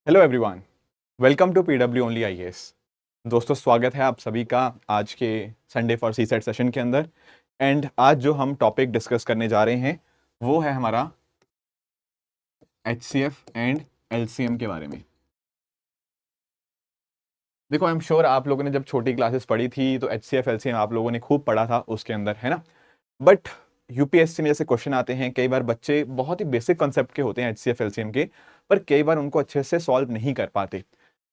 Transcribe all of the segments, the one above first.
Hello everyone, welcome to PW only IAS. दोस्तों, स्वागत है आप सभी का आज के संडे फॉर सीसेट सेशन के अंदर। एंड आज जो हम टॉपिक डिस्कस करने जा रहे हैं वो है हमारा एचसीएफ एंड एलसीएम के बारे में। देखो, आई एम श्योर आप लोगों ने जब छोटी क्लासेस पढ़ी थी तो एचसीएफ एलसीएम आप लोगों ने खूब पढ़ा था उसके अंदर, है ना। बट यूपीएससी में जैसे क्वेश्चन आते हैं, कई बार बच्चे बहुत ही बेसिक कॉन्सेप्ट के होते हैं एचसीएफ एलसीएम के, पर कई बार उनको अच्छे से सॉल्व नहीं कर पाते।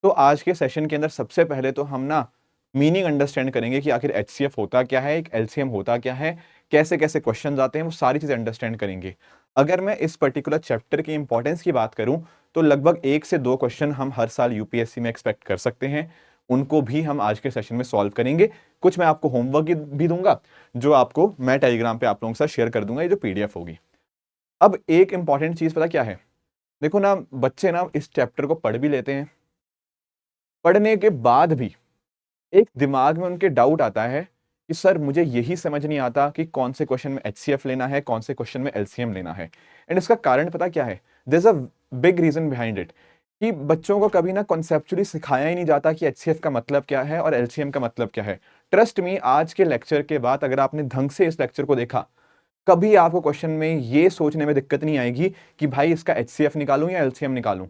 तो आज के सेशन के अंदर सबसे पहले तो हम ना मीनिंग अंडरस्टैंड करेंगे कि आखिर एचसीएफ होता क्या है, एक एलसीएम होता क्या है, कैसे कैसे क्वेश्चन आते हैं, वो सारी चीजें अंडरस्टैंड करेंगे। अगर मैं इस पर्टिकुलर चैप्टर की इंपॉर्टेंस की बात करूं तो लगभग 1 से 2 क्वेश्चन हम हर साल यूपीएससी में एक्सपेक्ट कर सकते हैं। उनको भी हम आज के सेशन में सॉल्व करेंगे। कुछ मैं आपको होमवर्क भी दूंगा जो आपको मैं टेलीग्राम पे आप लोगों के साथ शेयर कर दूंगा, ये जो पीडीएफ होगी। अब एक इंपॉर्टेंट चीज पता क्या है, देखो ना, बच्चे ना इस चैप्टर को पढ़ भी लेते हैं, पढ़ने के बाद भी एक दिमाग में उनके डाउट आता है कि सर मुझे यही समझ नहीं आता कि कौन से क्वेश्चन में एचसीएफ लेना है, कौन से क्वेश्चन में एलसीएम लेना है। एंड इसका कारण पता क्या है, there is a big reason behind it, कि बच्चों को कभी ना कॉन्सेप्चुअली सिखाया ही नहीं जाता कि एचसीएफ का मतलब क्या है और एलसीएम का मतलब क्या है। ट्रस्ट मी, आज के लेक्चर के बाद अगर आपने ढंग से इस लेक्चर को देखा, कभी आपको क्वेश्चन में ये सोचने में दिक्कत नहीं आएगी कि भाई इसका एचसीएफ निकालूं या एलसीएम निकालूं।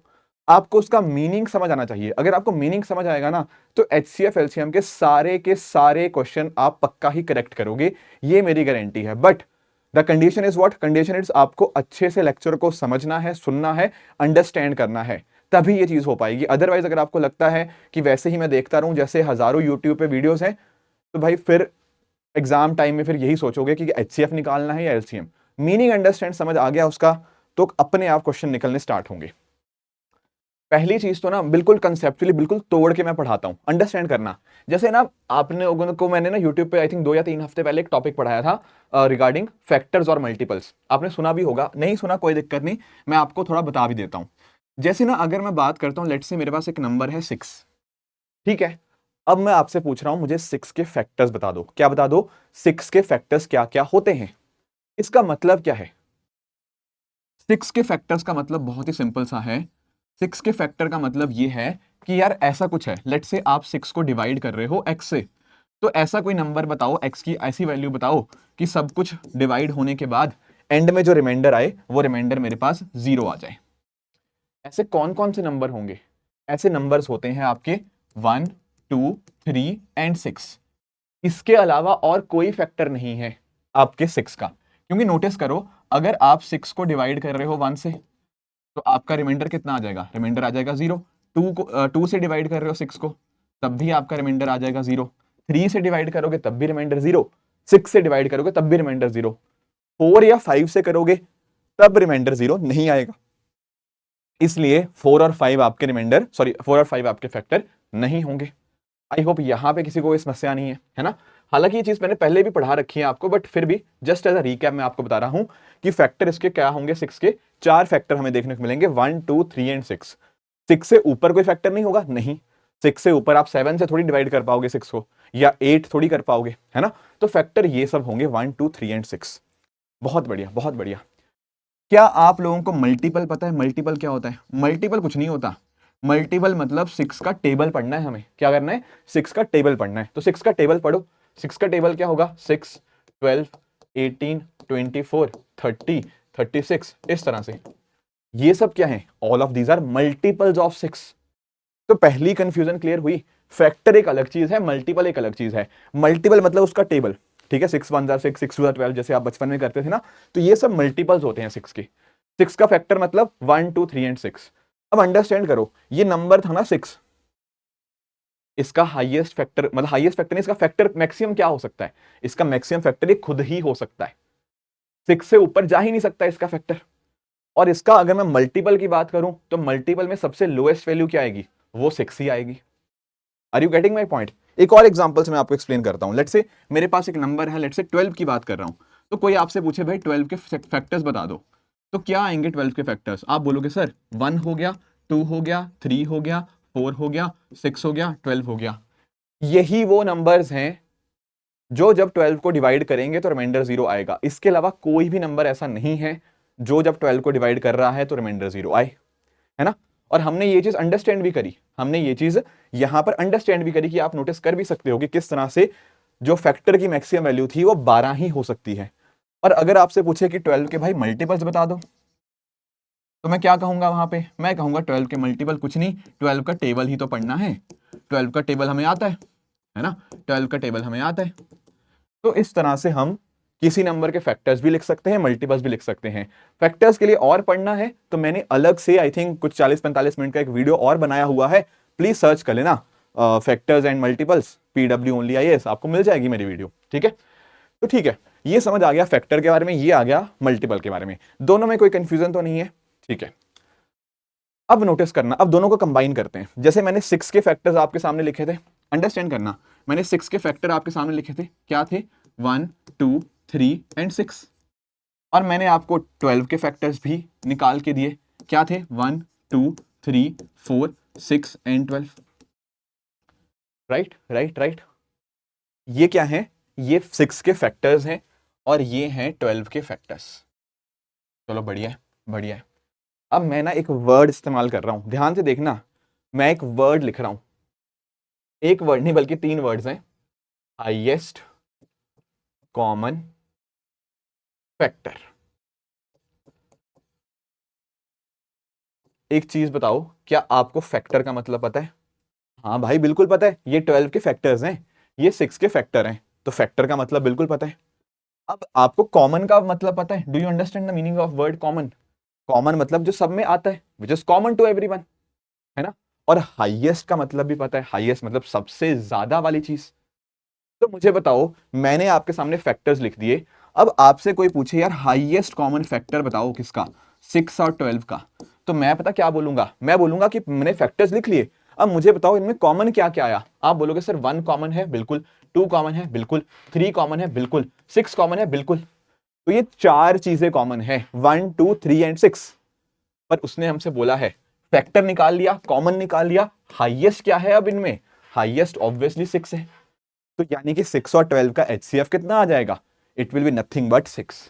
आपको उसका मीनिंग समझ आना चाहिए। अगर आपको मीनिंग समझ आएगा ना, तो एचसीएफ एलसीएम के सारे क्वेश्चन आप पक्का ही करेक्ट करोगे, ये मेरी गारंटी है। But the condition is what, condition is आपको अच्छे से लेक्चर को समझना है, सुनना है, अंडरस्टैंड करना है, तभी ये चीज हो पाएगी। अदरवाइज अगर आपको लगता है कि वैसे ही मैं देखता रहूं जैसे हजारों यूट्यूब पे वीडियोस हैं, तो भाई फिर एग्जाम टाइम में फिर यही सोचोगे कि एचसीएफ निकालना है या एलसीएम। मीनिंग अंडरस्टैंड समझ आ गया उसका, तो अपने आप क्वेश्चन निकलने स्टार्ट होंगे। पहली चीज तो ना बिल्कुल कंसेप्चुअली बिल्कुल तोड़ के मैं पढ़ाता हूं, अंडरस्टैंड करना। जैसे ना आपने लोगों को मैंने ना यूट्यूब पे आई थिंक 2 या 3 हफ्ते पहले एक टॉपिक पढ़ाया था रिगार्डिंग फैक्टर्स और मल्टीपल्स। आपने सुना भी होगा, नहीं सुना कोई दिक्कत नहीं, मैं आपको थोड़ा बता भी देता हूं। जैसे ना अगर मैं बात करता हूं, लेट्स से मेरे पास एक नंबर है 6, ठीक है। अब मैं आपसे पूछ रहा हूं मुझे 6 के फैक्टर्स बता दो। क्या बता दो? 6 के फैक्टर्स क्या क्या होते हैं। इसका मतलब क्या है? 6 के फैक्टर्स का मतलब बहुत ही सिंपल सा है। 6 के फैक्टर का मतलब ये है कि यार ऐसा कुछ है, लेट से आप 6 को डिवाइड कर रहे हो x से, तो ऐसा कोई नंबर बताओ, x की ऐसी वैल्यू बताओ कि सब कुछ डिवाइड होने के बाद एंड में जो रिमाइंडर आए वो रिमाइंडर मेरे पास 0 आ जाए। ऐसे कौन कौन से नंबर होंगे? ऐसे नंबर्स होते हैं आपके 1, 2, 3 एंड 6। इसके अलावा और कोई फैक्टर नहीं है आपके 6 का, क्योंकि नोटिस करो, अगर आप 6 को डिवाइड कर रहे हो 1 से, तो आपका रिमाइंडर कितना आ जाएगा? रिमाइंडर आ जाएगा 0। 2 से डिवाइड कर रहे हो 6 को, तब भी आपका रिमाइंडर आ जाएगा 0। 3 से डिवाइड करोगे तब भी रिमाइंडर 0। 6 से डिवाइड करोगे तब भी रिमाइंडर 0। 4 या 5 से करोगे तब रिमाइंडर 0 नहीं आएगा। इसलिए 4 और 5 आपके रिमाइंडर, सॉरी 4 और 5 आपके फैक्टर नहीं होंगे। आई होप यहां पे किसी को कोई समस्या नहीं है ना। हालांकि ये चीज मैंने पहले भी पढ़ा रखी है आपको, बट फिर भी जस्ट एज अ रिकैप मैं आपको बता रहा हूं कि फैक्टर इसके क्या होंगे। 6 के 4 फैक्टर हमें देखने को मिलेंगे, 1, 2, 3 एंड 6। 6 से ऊपर कोई फैक्टर नहीं होगा, नहीं। 6 से ऊपर आप 7 से थोड़ी डिवाइड कर पाओगे 6 को, या 8 थोड़ी कर पाओगे, है ना। तो फैक्टर ये सब होंगे 1, 2, 3 एंड 6। बहुत बढ़िया, बहुत बढ़िया। क्या आप लोगों को मल्टीपल पता है? मल्टीपल क्या होता है? मल्टीपल कुछ नहीं होता। मल्टीपल मतलब 6 का टेबल पढ़ना है हमें। क्या करना है? 6 का टेबल पढ़ना है। तो 6 का टेबल पढ़ो। 6 का टेबल क्या होगा? 6, 12, 18, 24, 30, 36, इस तरह से। ये सब क्या है? All of these are multiples of 6। तो पहली कंफ्यूजन क्लियर हुई। फैक्टर एक अलग चीज है, मल्टीपल एक अलग चीज है। मल्टीपल मतलब उसका टेबल, ठीक है। 6 1 6, 6 2 12, जैसे आप बचपन में करते थे ना, तो ये सब मल्टीपल्स होते हैं 6 के। 6 का फैक्टर मतलब 1, 2, 3 एंड 6। अब अंडरस्टैंड करो, ये नंबर था ना 6, इसका हाईएस्ट फैक्टर, मतलब हाईएस्ट फैक्टर नहीं, इसका फैक्टर मैक्सिमम क्या हो सकता है? इसका मैक्सिमम फैक्टर ये खुद ही हो सकता है। 6 से ऊपर जा ही नहीं सकता इसका फैक्टर। और इसका अगर मैं मल्टीपल की बात करूं, तो मल्टीपल में सबसे लोएस्ट वैल्यू क्या आएगी? वो 6 ही आएगी। Are you getting my point? एक और एग्जांपल से मैं आपको एक्सप्लेन करता हूं। लेट्स से मेरे पास एक नंबर है, लेट्स से 12 की बात कर रहा हूं। तो कोई आपसे पूछे भाई 12 के फैक्टर्स बता दो, तो क्या आएंगे 12 के फैक्टर्स? आप बोलोगे सर 1 हो गया, 2 हो गया, 3 हो गया, 4 हो गया, 6 हो गया, 12 हो गया। यही वो नंबर्स हैं जो जब 12 को डिवाइड करेंगे तो रिमाइंडर 0 आएगा। इसके अलावा कोई भी नंबर ऐसा नहीं है जो जब 12 को डिवाइड कर रहा है तो रिमाइंडर 0 आए, है ना। और हमने ये चीज अंडरस्टैंड भी करी, हमने ये चीज यहां पर अंडरस्टैंड भी करी कि आप नोटिस कर भी सकते हो कि किस तरह से जो फैक्टर की मैक्सिमम वैल्यू थी वो 12 ही हो सकती है। और अगर आपसे पूछे कि 12 के भाई मल्टीपल्स बता दो, तो मैं क्या कहूंगा वहां पे, मैं कहूंगा 12 के मल्टीपल कुछ नहीं, 12 का टेबल ही तो पढ़ना है, 12 का टेबल हमें आता है ना, 12 का टेबल हमें आता है। तो इस तरह से हम किसी नंबर के फैक्टर्स भी लिख सकते हैं, मल्टीपल्स भी लिख सकते हैं। फैक्टर्स के लिए और पढ़ना है तो मैंने अलग से आई थिंक कुछ 40-45 मिनट का एक वीडियो और बनाया हुआ है, प्लीज सर्च कर लेना, factors and multiples, PW only IAS, आपको मिल जाएगी मेरी वीडियो, ठीक है। तो ठीक है, ये समझ आ गया फैक्टर के बारे में, ये आ गया मल्टीपल के बारे में, दोनों में कोई कंफ्यूजन तो नहीं है, ठीक है। अब नोटिस करना, अब दोनों को कंबाइन करते हैं। जैसे मैंने 6 के फैक्टर्स आपके सामने लिखे थे, अंडरस्टैंड करना, मैंने 6 के फैक्टर आपके सामने लिखे थे, क्या थे, 1 2 3 एंड 6। और मैंने आपको 12 के फैक्टर्स भी निकाल के दिए, क्या थे, 1 2 3 4 6 एंड 12। राइट राइट राइट, ये क्या है, ये 6 के फैक्टर्स हैं और ये हैं 12 के फैक्टर्स। चलो बढ़िया है, बढ़िया है। अब मैं ना एक वर्ड इस्तेमाल कर रहा हूं, ध्यान से देखना, मैं एक वर्ड लिख रहा हूं, एक वर्ड नहीं बल्कि 3 वर्ड्स हैं, हाईएस्ट कॉमन फैक्टर। एक चीज बताओ, क्या आपको फैक्टर का मतलब पता है? हाँ भाई बिल्कुल पता है, ये 12 के फैक्टर्स हैं, ये 6 के फैक्टर हैं, तो फैक्टर का मतलब बिल्कुल पता है। अब आपको कॉमन का मतलब पता है, do you understand the meaning of word common? Common मतलब जो सब में आता है, which is common to everyone, है ना। और हाईएस्ट का मतलब भी पता है, हाईएस्ट मतलब सबसे ज्यादा वाली चीज। तो मुझे बताओ, मैंने आपके सामने फैक्टर्स लिख दिए, अब आपसे कोई पूछे यार हाईएस्ट कॉमन फैक्टर बताओ किसका, 6 और 12 का, तो मैं पता क्या बोलूंगा, मैं बोलूंगा कि मैंने फैक्टर्स लिख लिए, अब मुझे बताओ इनमें कॉमन क्या क्या आया। आप बोलोगे सर 1 कॉमन है, बिल्कुल, 2 कॉमन है, बिल्कुल, 3 कॉमन है, बिल्कुल, 6 कॉमन है, बिल्कुल। तो ये 4 चीजें कॉमन है, 1 2 3 एंड 6। पर उसने हमसे बोला है फैक्टर निकाल लिया, कॉमन निकाल लिया, हाईएस्ट क्या है अब इनमें, हाईएस्ट ऑब्वियसली 6 है। तो यानी कि 6 और 12 का HCF कितना आ जाएगा, it will be nothing but 6।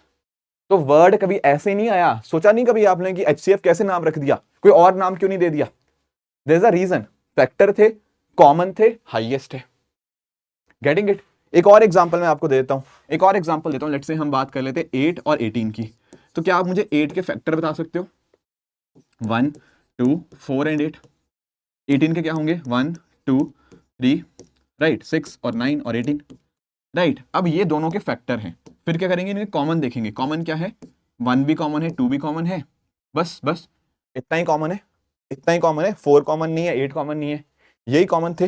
तो वर्ड कभी ऐसे नहीं आया, सोचा नहीं कभी आपने कि HCF कैसे नाम रख दिया, कोई और नाम क्यों नहीं दे दिया? There is a reason, factor थे, कॉमन थे, हाईएस्ट है। Getting it? एक और एग्जांपल मैं आपको देता हूं, एक और एग्जांपल देता हूं, लेट्स से हम बात कर लेते हैं 8 और 18 की। तो क्या आप मुझे 8 के फैक्टर बता सकते हो? 1 2 4 एंड 8। 18 के क्या होंगे, 1 2 3, राइट, 6 और 9 और 18, राइट। अब ये दोनों के फैक्टर हैं, फिर क्या करेंगे, इनके कॉमन देखेंगे, कॉमन क्या है, 1 भी कॉमन है, 2 भी कॉमन है, बस बस इतना ही कॉमन है, इतना ही कॉमन है, 4 कॉमन नहीं है, 8 कॉमन नहीं है, यही कॉमन थे।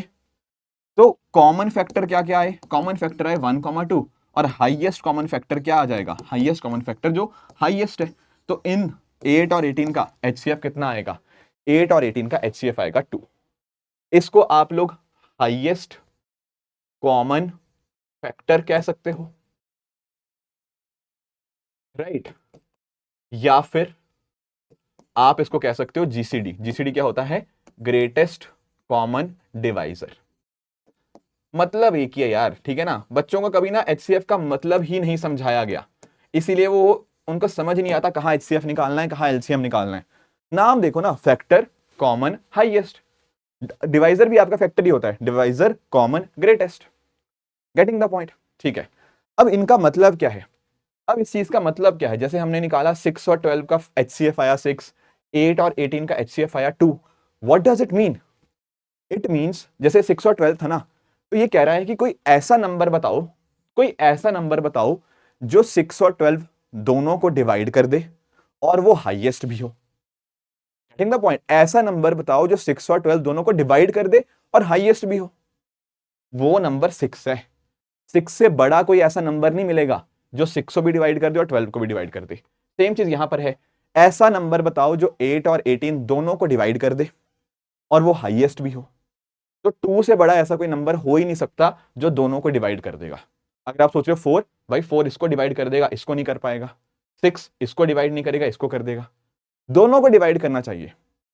तो कॉमन फैक्टर क्या क्या आए, कॉमन फैक्टर आए 1 2, और हाईएस्ट कॉमन फैक्टर क्या आ जाएगा, हाईएस्ट कॉमन फैक्टर जो हाईएस्ट है। तो इन 8 और 18 का HCF कितना आएगा, 8 और 18 का HCF आएगा 2। इसको आप लोग हाईएस्ट कॉमन फैक्टर कह सकते हो, राइट, या फिर आप इसको कह सकते हो GCD। GCD क्या होता है, ग्रेटेस्ट कॉमन डिवाइजर। मतलब एक ही है यार, ठीक है ना। बच्चों को कभी ना HCF का मतलब ही नहीं समझाया गया, इसीलिए वो उनको समझ नहीं आता कहां HCF निकालना है, कहां LCM निकालना है। नाम देखो ना, फैक्टर, कॉमन, हाईएस्ट। डिवाइजर भी आपका फैक्टर ही होता है, divisor, common, greatest. Getting the point? ठीक है। अब इनका मतलब क्या है, अब इस चीज का मतलब क्या है, जैसे हमने निकाला 6 और 12 का HCF आया 6, 8 और 18 का HCF आया 2। What does it mean? It means जैसे 6 और 12 था ना, तो ये कह रहा है कि कोई ऐसा नंबर बताओ, कोई ऐसा नंबर बताओ जो 6 और 12 दोनों को डिवाइड कर दे और वो हाईएस्ट भी हो। Getting the point? ऐसा नंबर बताओ जो 6 और 12 दोनों को डिवाइड कर दे और हाईएस्ट भी हो, वो नंबर 6 है। 6 से बड़ा कोई ऐसा नंबर नहीं मिलेगा जो 6 को भी डिवाइड कर दे और 12 को भी डिवाइड कर दे। सेम चीज यहां पर है, ऐसा नंबर बताओ जो 8 और 18 दोनों को डिवाइड कर दे और वो हाईएस्ट भी हो। तो 2 से बड़ा ऐसा कोई नंबर हो ही नहीं सकता जो दोनों को डिवाइड कर देगा। अगर आप सोच रहे हो 4, भाई 4 इसको डिवाइड कर देगा, इसको नहीं कर पाएगा, 6 इसको डिवाइड नहीं करेगा, इसको कर देगा, दोनों को डिवाइड करना चाहिए।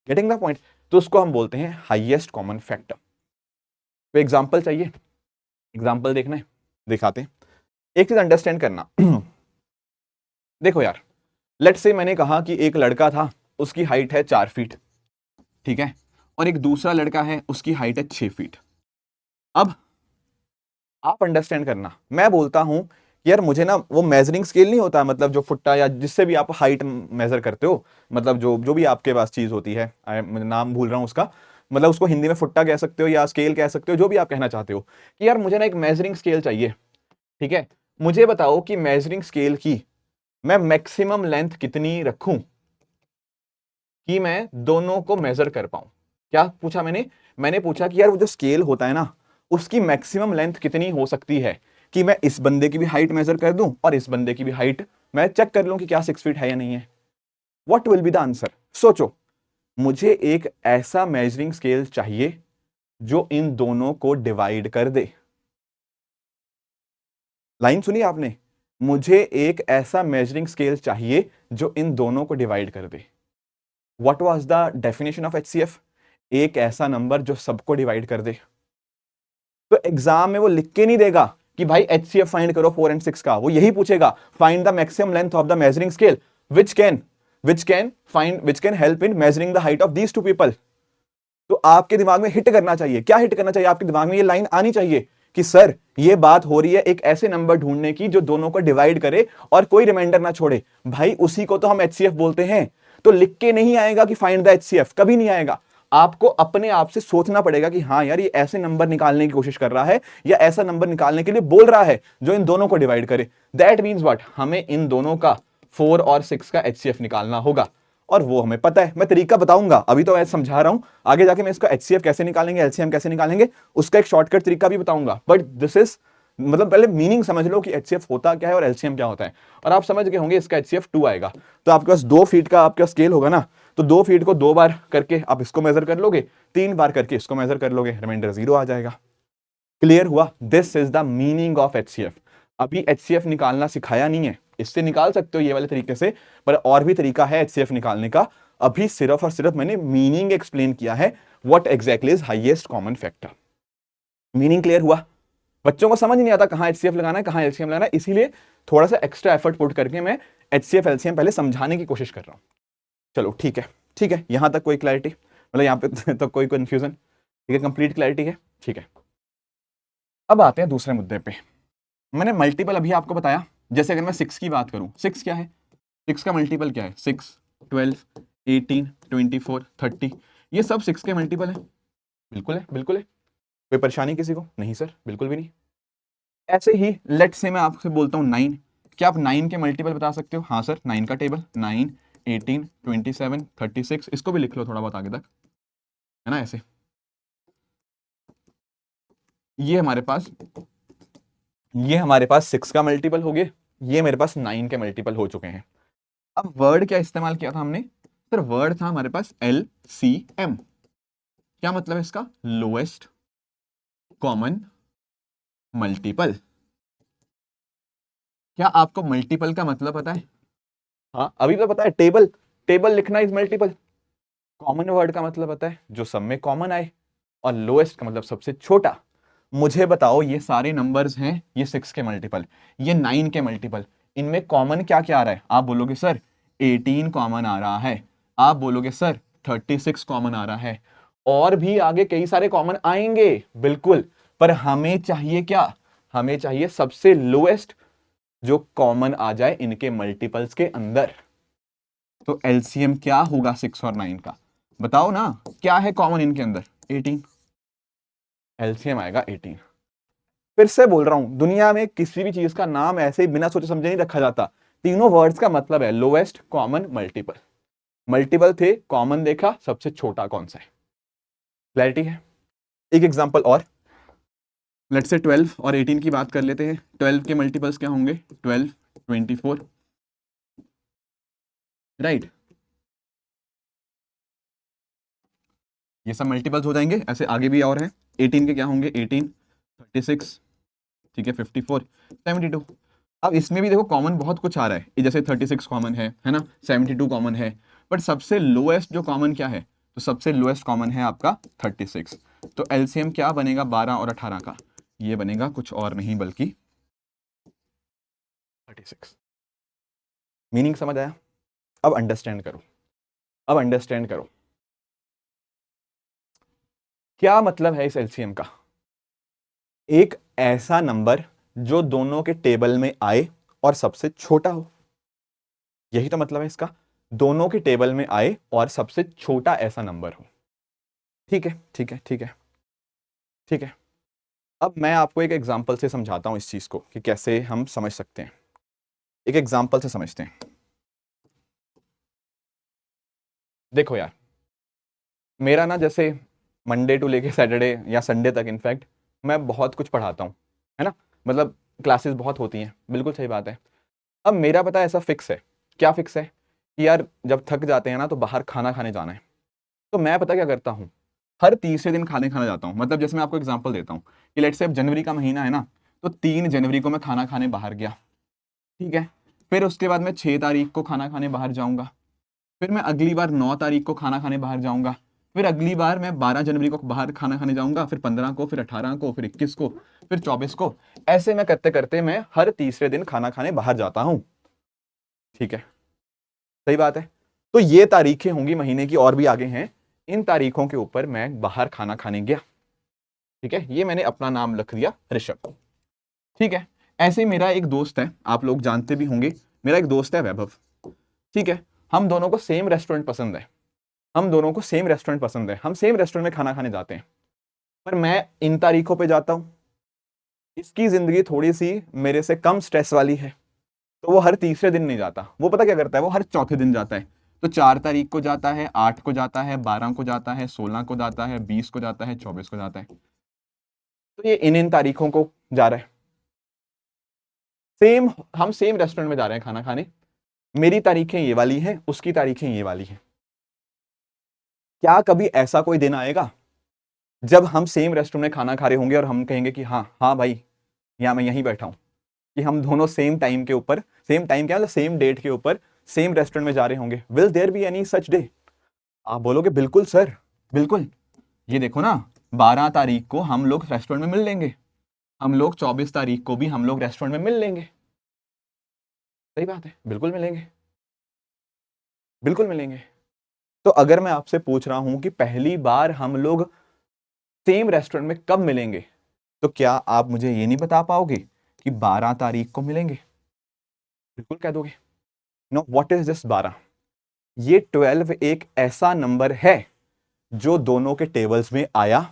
Getting the point? तो उसको हम बोलते हैं हाईएस्ट कॉमन फैक्टर। तो एग्जाम्पल चाहिए, एग्जाम्पल देखना है, दिखाते हैं। एक चीज अंडरस्टैंड करना देखो यार, लेट्स से मैंने कहा कि एक लड़का था, उसकी हाइट है 4 फीट, ठीक है, और एक दूसरा लड़का है उसकी हाइट है 6 फीट। अब आप अंडरस्टैंड करना, मैं बोलता हूं कि यार मुझे ना वो मेजरिंग स्केल नहीं होता, मतलब जो फुट्टा या जिससे भी आप हाइट मेजर करते हो, मतलब जो जो भी आपके पास चीज होती है, मैं नाम भूल रहा हूं उसका, मतलब उसको हिंदी में फुट्टा कह सकते हो या स्केल कह सकते हो, जो भी आप कहना चाहते हो, कि यार मुझे ना एक मेजरिंग स्केल चाहिए। ठीक है, मुझे बताओ कि मेजरिंग स्केल की मैं मैक्सिमम लेंथ कितनी रखूं कि मैं दोनों को मेजर कर पाऊं। क्या पूछा मैंने पूछा कि यार वो जो स्केल होता है ना, उसकी मैक्सिमम लेंथ कितनी हो सकती है कि मैं इस बंदे की भी हाइट मेजर कर दूं और इस बंदे की भी हाइट मैं चेक कर लूं कि क्या 6 फीट है या नहीं है। What will be the answer? सोचो, मुझे एक ऐसा मेजरिंग स्केल चाहिए जो इन दोनों को डिवाइड कर दे। लाइन सुनी आपने? मुझे एक ऐसा मेजरिंग स्केल चाहिए जो इन दोनों को डिवाइड कर दे। What was the definition of HCF? एक ऐसा नंबर जो सबको डिवाइड कर दे। तो एग्जाम में वो लिख के नहीं देगा कि भाई एचसीएफ फाइंड करो 4 और 6 का, वो यही पूछेगा find the maximum length of the measuring scale which can help in measuring the height of these two people. तो आपके दिमाग में हिट करना चाहिए, क्या हिट करना चाहिए? आपके दिमाग में ये लाइन आनी चाहिए कि सर ये बात हो रही है एक ऐसे नंबर ढूंढने की जो दोनों को डिवाइड करे और कोई रिमाइंडर ना छोड़े। भाई उसी को तो हम एचसीएफ बोलते हैं। तो लिख के नहीं आएगा कि फाइंड द एचसीएफ, कभी नहीं आएगा। आपको अपने आप से सोचना पड़ेगा कि हाँ यार ये ऐसे नंबर निकालने की कोशिश कर रहा है या ऐसा नंबर निकालने के लिए बोल रहा है जो इन दोनों को डिवाइड करे। That means what? हमें इन दोनों का 4 और 6 का एचसीएफ निकालना होगा और वो हमें पता है। मैं तरीका बताऊंगा, अभी तो मैं समझा रहा हूं, आगे जाके मैं इसका एचसीएफ कैसे निकालेंगे, एलसीएम कैसे निकालेंगे, उसका एक शॉर्टकट तरीका भी बताऊंगा। बट दिस इज मतलब पहले मीनिंग समझ लो कि एचसीएफ होता क्या है और एलसीएम क्या होता है, और आप समझ गए होंगे इसका एचसीएफ 2 आएगा। तो आपके पास 2 फीट का आपका स्केल होगा ना, तो 2 फीट को 2 बार करके आप इसको मेजर कर लोगे, 3 बार करके इसको मेजर कर लोगे, रिमाइंडर 0 आ जाएगा। क्लियर हुआ? This is the meaning of HCF. अभी एचसीएफ निकालना सिखाया नहीं है, इससे निकाल सकते हो ये वाले तरीके से, पर और भी तरीका है एचसीएफ निकालने का। अभी सिर्फ और सिर्फ मैंने मीनिंग एक्सप्लेन किया है, what exactly is highest common factor. Meaning clear हुआ? बच्चों को समझ नहीं आता कहां एचसीएफ लगाना है कहां एलसीएम लगाना है, इसीलिए थोड़ा सा एक्स्ट्रा एफर्ट पुट करके मैं एचसीएफ एलसीएम पहले समझाने की कोशिश कर रहा हूं। चलो ठीक है, ठीक है, यहां तक कोई क्लैरिटी, मतलब यहां पे तो कोई कंफ्यूजन? ठीक है, कंप्लीट क्लैरिटी है, ठीक है। अब आते हैं दूसरे मुद्दे पे। मैंने मल्टीपल अभी आपको बताया, जैसे अगर मैं 6 की बात करूं, 6 क्या है? 6 का मल्टीपल क्या है? 6, 12, 18, 24, 30, ये सब 6 के मल्टीपल है। बिल्कुल है, बिल्कुल है। कोई परेशानी किसी को? नहीं सर, बिल्कुल भी नहीं। ऐसे ही लेट से मैं आपसे बोलता हूं 9, क्या आप 9 के मल्टीपल बता सकते हो? हाँ सर, 9 का टेबल 9, 18, 27, 36, इसको भी लिख लो थोड़ा बहुत आगे तक, है ना, ऐसे। ये हमारे पास ये हमारे पास 6 का मल्टीपल हो गए, ये मेरे पास 9 के मल्टीपल हो चुके हैं। अब वर्ड क्या इस्तेमाल किया था हमने? सर वर्ड था हमारे पास LCM। क्या मतलब है इसका? Lowest common multiple. क्या आपको मल्टीपल का मतलब पता है? हाँ अभी तो पता है, टेबल, टेबल लिखना इज मल्टीपल। कॉमन वर्ड का मतलब पता है, जो सब में कॉमन आए, और लोएस्ट का मतलब सबसे छोटा। मुझे बताओ ये सारे नंबर्स हैं, ये 6 के मल्टीपल, ये 9 के मल्टीपल, इनमें कॉमन क्या क्या आ रहा है? आप बोलोगे सर 18 कॉमन आ रहा है, आप बोलोगे सर 36 कॉमन आ रहा है, और भी आगे कई सारे कॉमन आएंगे, बिल्कुल। पर हमें चाहिए क्या? हमें चाहिए सबसे लोएस्ट जो कॉमन आ जाए इनके मल्टीपल्स के अंदर। तो एलसीएम क्या होगा 6 और 9 का? बताओ ना, क्या है कॉमन इनके अंदर? 18। एलसीएम आएगा 18। फिर से बोल रहा हूं, दुनिया में किसी भी चीज का नाम ऐसे ही बिना सोचे समझे नहीं रखा जाता। तीनों वर्ड्स का मतलब है लोएस्ट कॉमन मल्टीपल। मल्टीपल थे, कॉमन देखा, सबसे छोटा कौन सा है। क्लैरिटी है? एक एग्जांपल और, लेट्स से 12 और 18 की बात कर लेते हैं। 12 के मल्टीपल्स क्या होंगे? 12, 24, राइट, ये सब मल्टीपल्स हो जाएंगे। ऐसे आगे भी और है। 18 के क्या होंगे? 18, 36, ठीक है, 54, 72। अब इसमें भी देखो कॉमन बहुत कुछ आ रहा है, ये जैसे 36 कॉमन है ना, 72 कॉमन है, बट सबसे लोएस्ट जो कॉमन क्या है? तो सबसे लोएस्ट कॉमन है आपका 36। तो एलसीएम क्या बनेगा 12 और 18 का? ये बनेगा कुछ और नहीं बल्कि 36। मीनिंग समझ आया? अब अंडरस्टैंड करो, अब अंडरस्टैंड करो। क्या मतलब है इस एलसीएम का? एक ऐसा नंबर जो दोनों के टेबल में आए और सबसे छोटा हो, यही तो मतलब है इसका। दोनों के टेबल में आए और सबसे छोटा ऐसा नंबर हो। ठीक है, ठीक है, ठीक है, ठीक है। अब मैं आपको एक एग्जांपल से समझाता हूं इस चीज को कि कैसे हम समझ सकते हैं। एक एग्जांपल से समझते हैं। देखो यार, मेरा ना जैसे मंडे टू लेके सैटरडे या संडे तक इनफैक्ट मैं बहुत कुछ पढ़ाता हूँ, है ना। मतलब क्लासेस बहुत होती हैं, बिल्कुल सही बात है। अब मेरा पता है ऐसा फिक्स है। क्या फिक्स है कि यार जब थक जाते हैं ना तो बाहर खाना खाने जाना है। तो मैं पता क्या करता हूँ, हर तीसरे दिन खाने खाना जाता हूँ। मतलब जैसे मैं आपको एग्जांपल देता हूँ कि लेट्स से अब जनवरी का महीना है ना, तो 3 जनवरी को मैं खाना खाने बाहर गया, ठीक है। फिर उसके बाद मैं 6 तारीख को खाना खाने बाहर जाऊंगा। फिर मैं अगली बार 9 तारीख को खाना खाने बाहर जाऊंगा। फिर अगली बार मैं 12 जनवरी को बाहर खाना खाने जाऊंगा, फिर 15 को, फिर 18 को, फिर 21 को, फिर 24 को। ऐसे मैं करते करते मैं हर तीसरे दिन खाना खाने बाहर जाता हूं। ठीक है, सही बात है। तो ये तारीखें होंगी महीने की, और भी आगे हैं। इन तारीखों के ऊपर मैं बाहर खाना खाने गया। ठीक है, ये मैंने अपना नाम लिख दिया ऋषभ। ठीक है। ऐसे ही मेरा एक दोस्त है, आप लोग जानते भी होंगे, मेरा एक दोस्त है वैभव। ठीक है। हम दोनों को सेम रेस्टोरेंट पसंद है। हम दोनों को सेम रेस्टोरेंट पसंद है, हम सेम रेस्टोरेंट में खाना खाने जाते हैं। पर मैं इन तारीखों पे जाता हूं। इसकी जिंदगी थोड़ी सी मेरे से कम स्ट्रेस वाली है, तो वो हर तीसरे दिन नहीं जाता। वो पता क्या करता है, वो हर चौथे दिन जाता है। तो 4 तारीख को जाता है, 8 को जाता है, 12 को जाता है, 16 को जाता है, 20 को जाता है, 24 को जाता है। तो ये इन तारीखों को जा रहा है। सेम, हम सेम रेस्टोरेंट में जा रहे हैं खाना खाने। मेरी तारीखें ये वाली हैं, उसकी तारीखें ये वाली हैं। क्या कभी ऐसा कोई दिन आएगा जब हम सेम रेस्टोरेंट में खाना खा रहे होंगे और हम कहेंगे कि हाँ हाँ भाई, यहाँ मैं यहीं बैठा हूं, कि हम दोनों सेम टाइम के ऊपर, सेम टाइम क्या मतलब सेम डेट के ऊपर सेम रेस्टोरेंट में जा रहे होंगे? Will there be any such day? आप बोलोगे बिल्कुल सर, बिल्कुल। ये देखो ना, 12 तारीख को हम लोग रेस्टोरेंट में मिल लेंगे, हम लोग 24 तारीख को भी हम लोग रेस्टोरेंट में मिल लेंगे। सही बात है, बिल्कुल मिलेंगे, बिल्कुल मिलेंगे। तो अगर मैं आपसे पूछ रहा हूं कि पहली बार हम लोग सेम रेस्टोरेंट में कब मिलेंगे, तो क्या आप मुझे ये नहीं बता पाओगे कि 12 तारीख को मिलेंगे? बिल्कुल कह दोगे। No, what is this 12? ये 12 एक ऐसा नंबर है जो दोनों के टेबल्स में आया,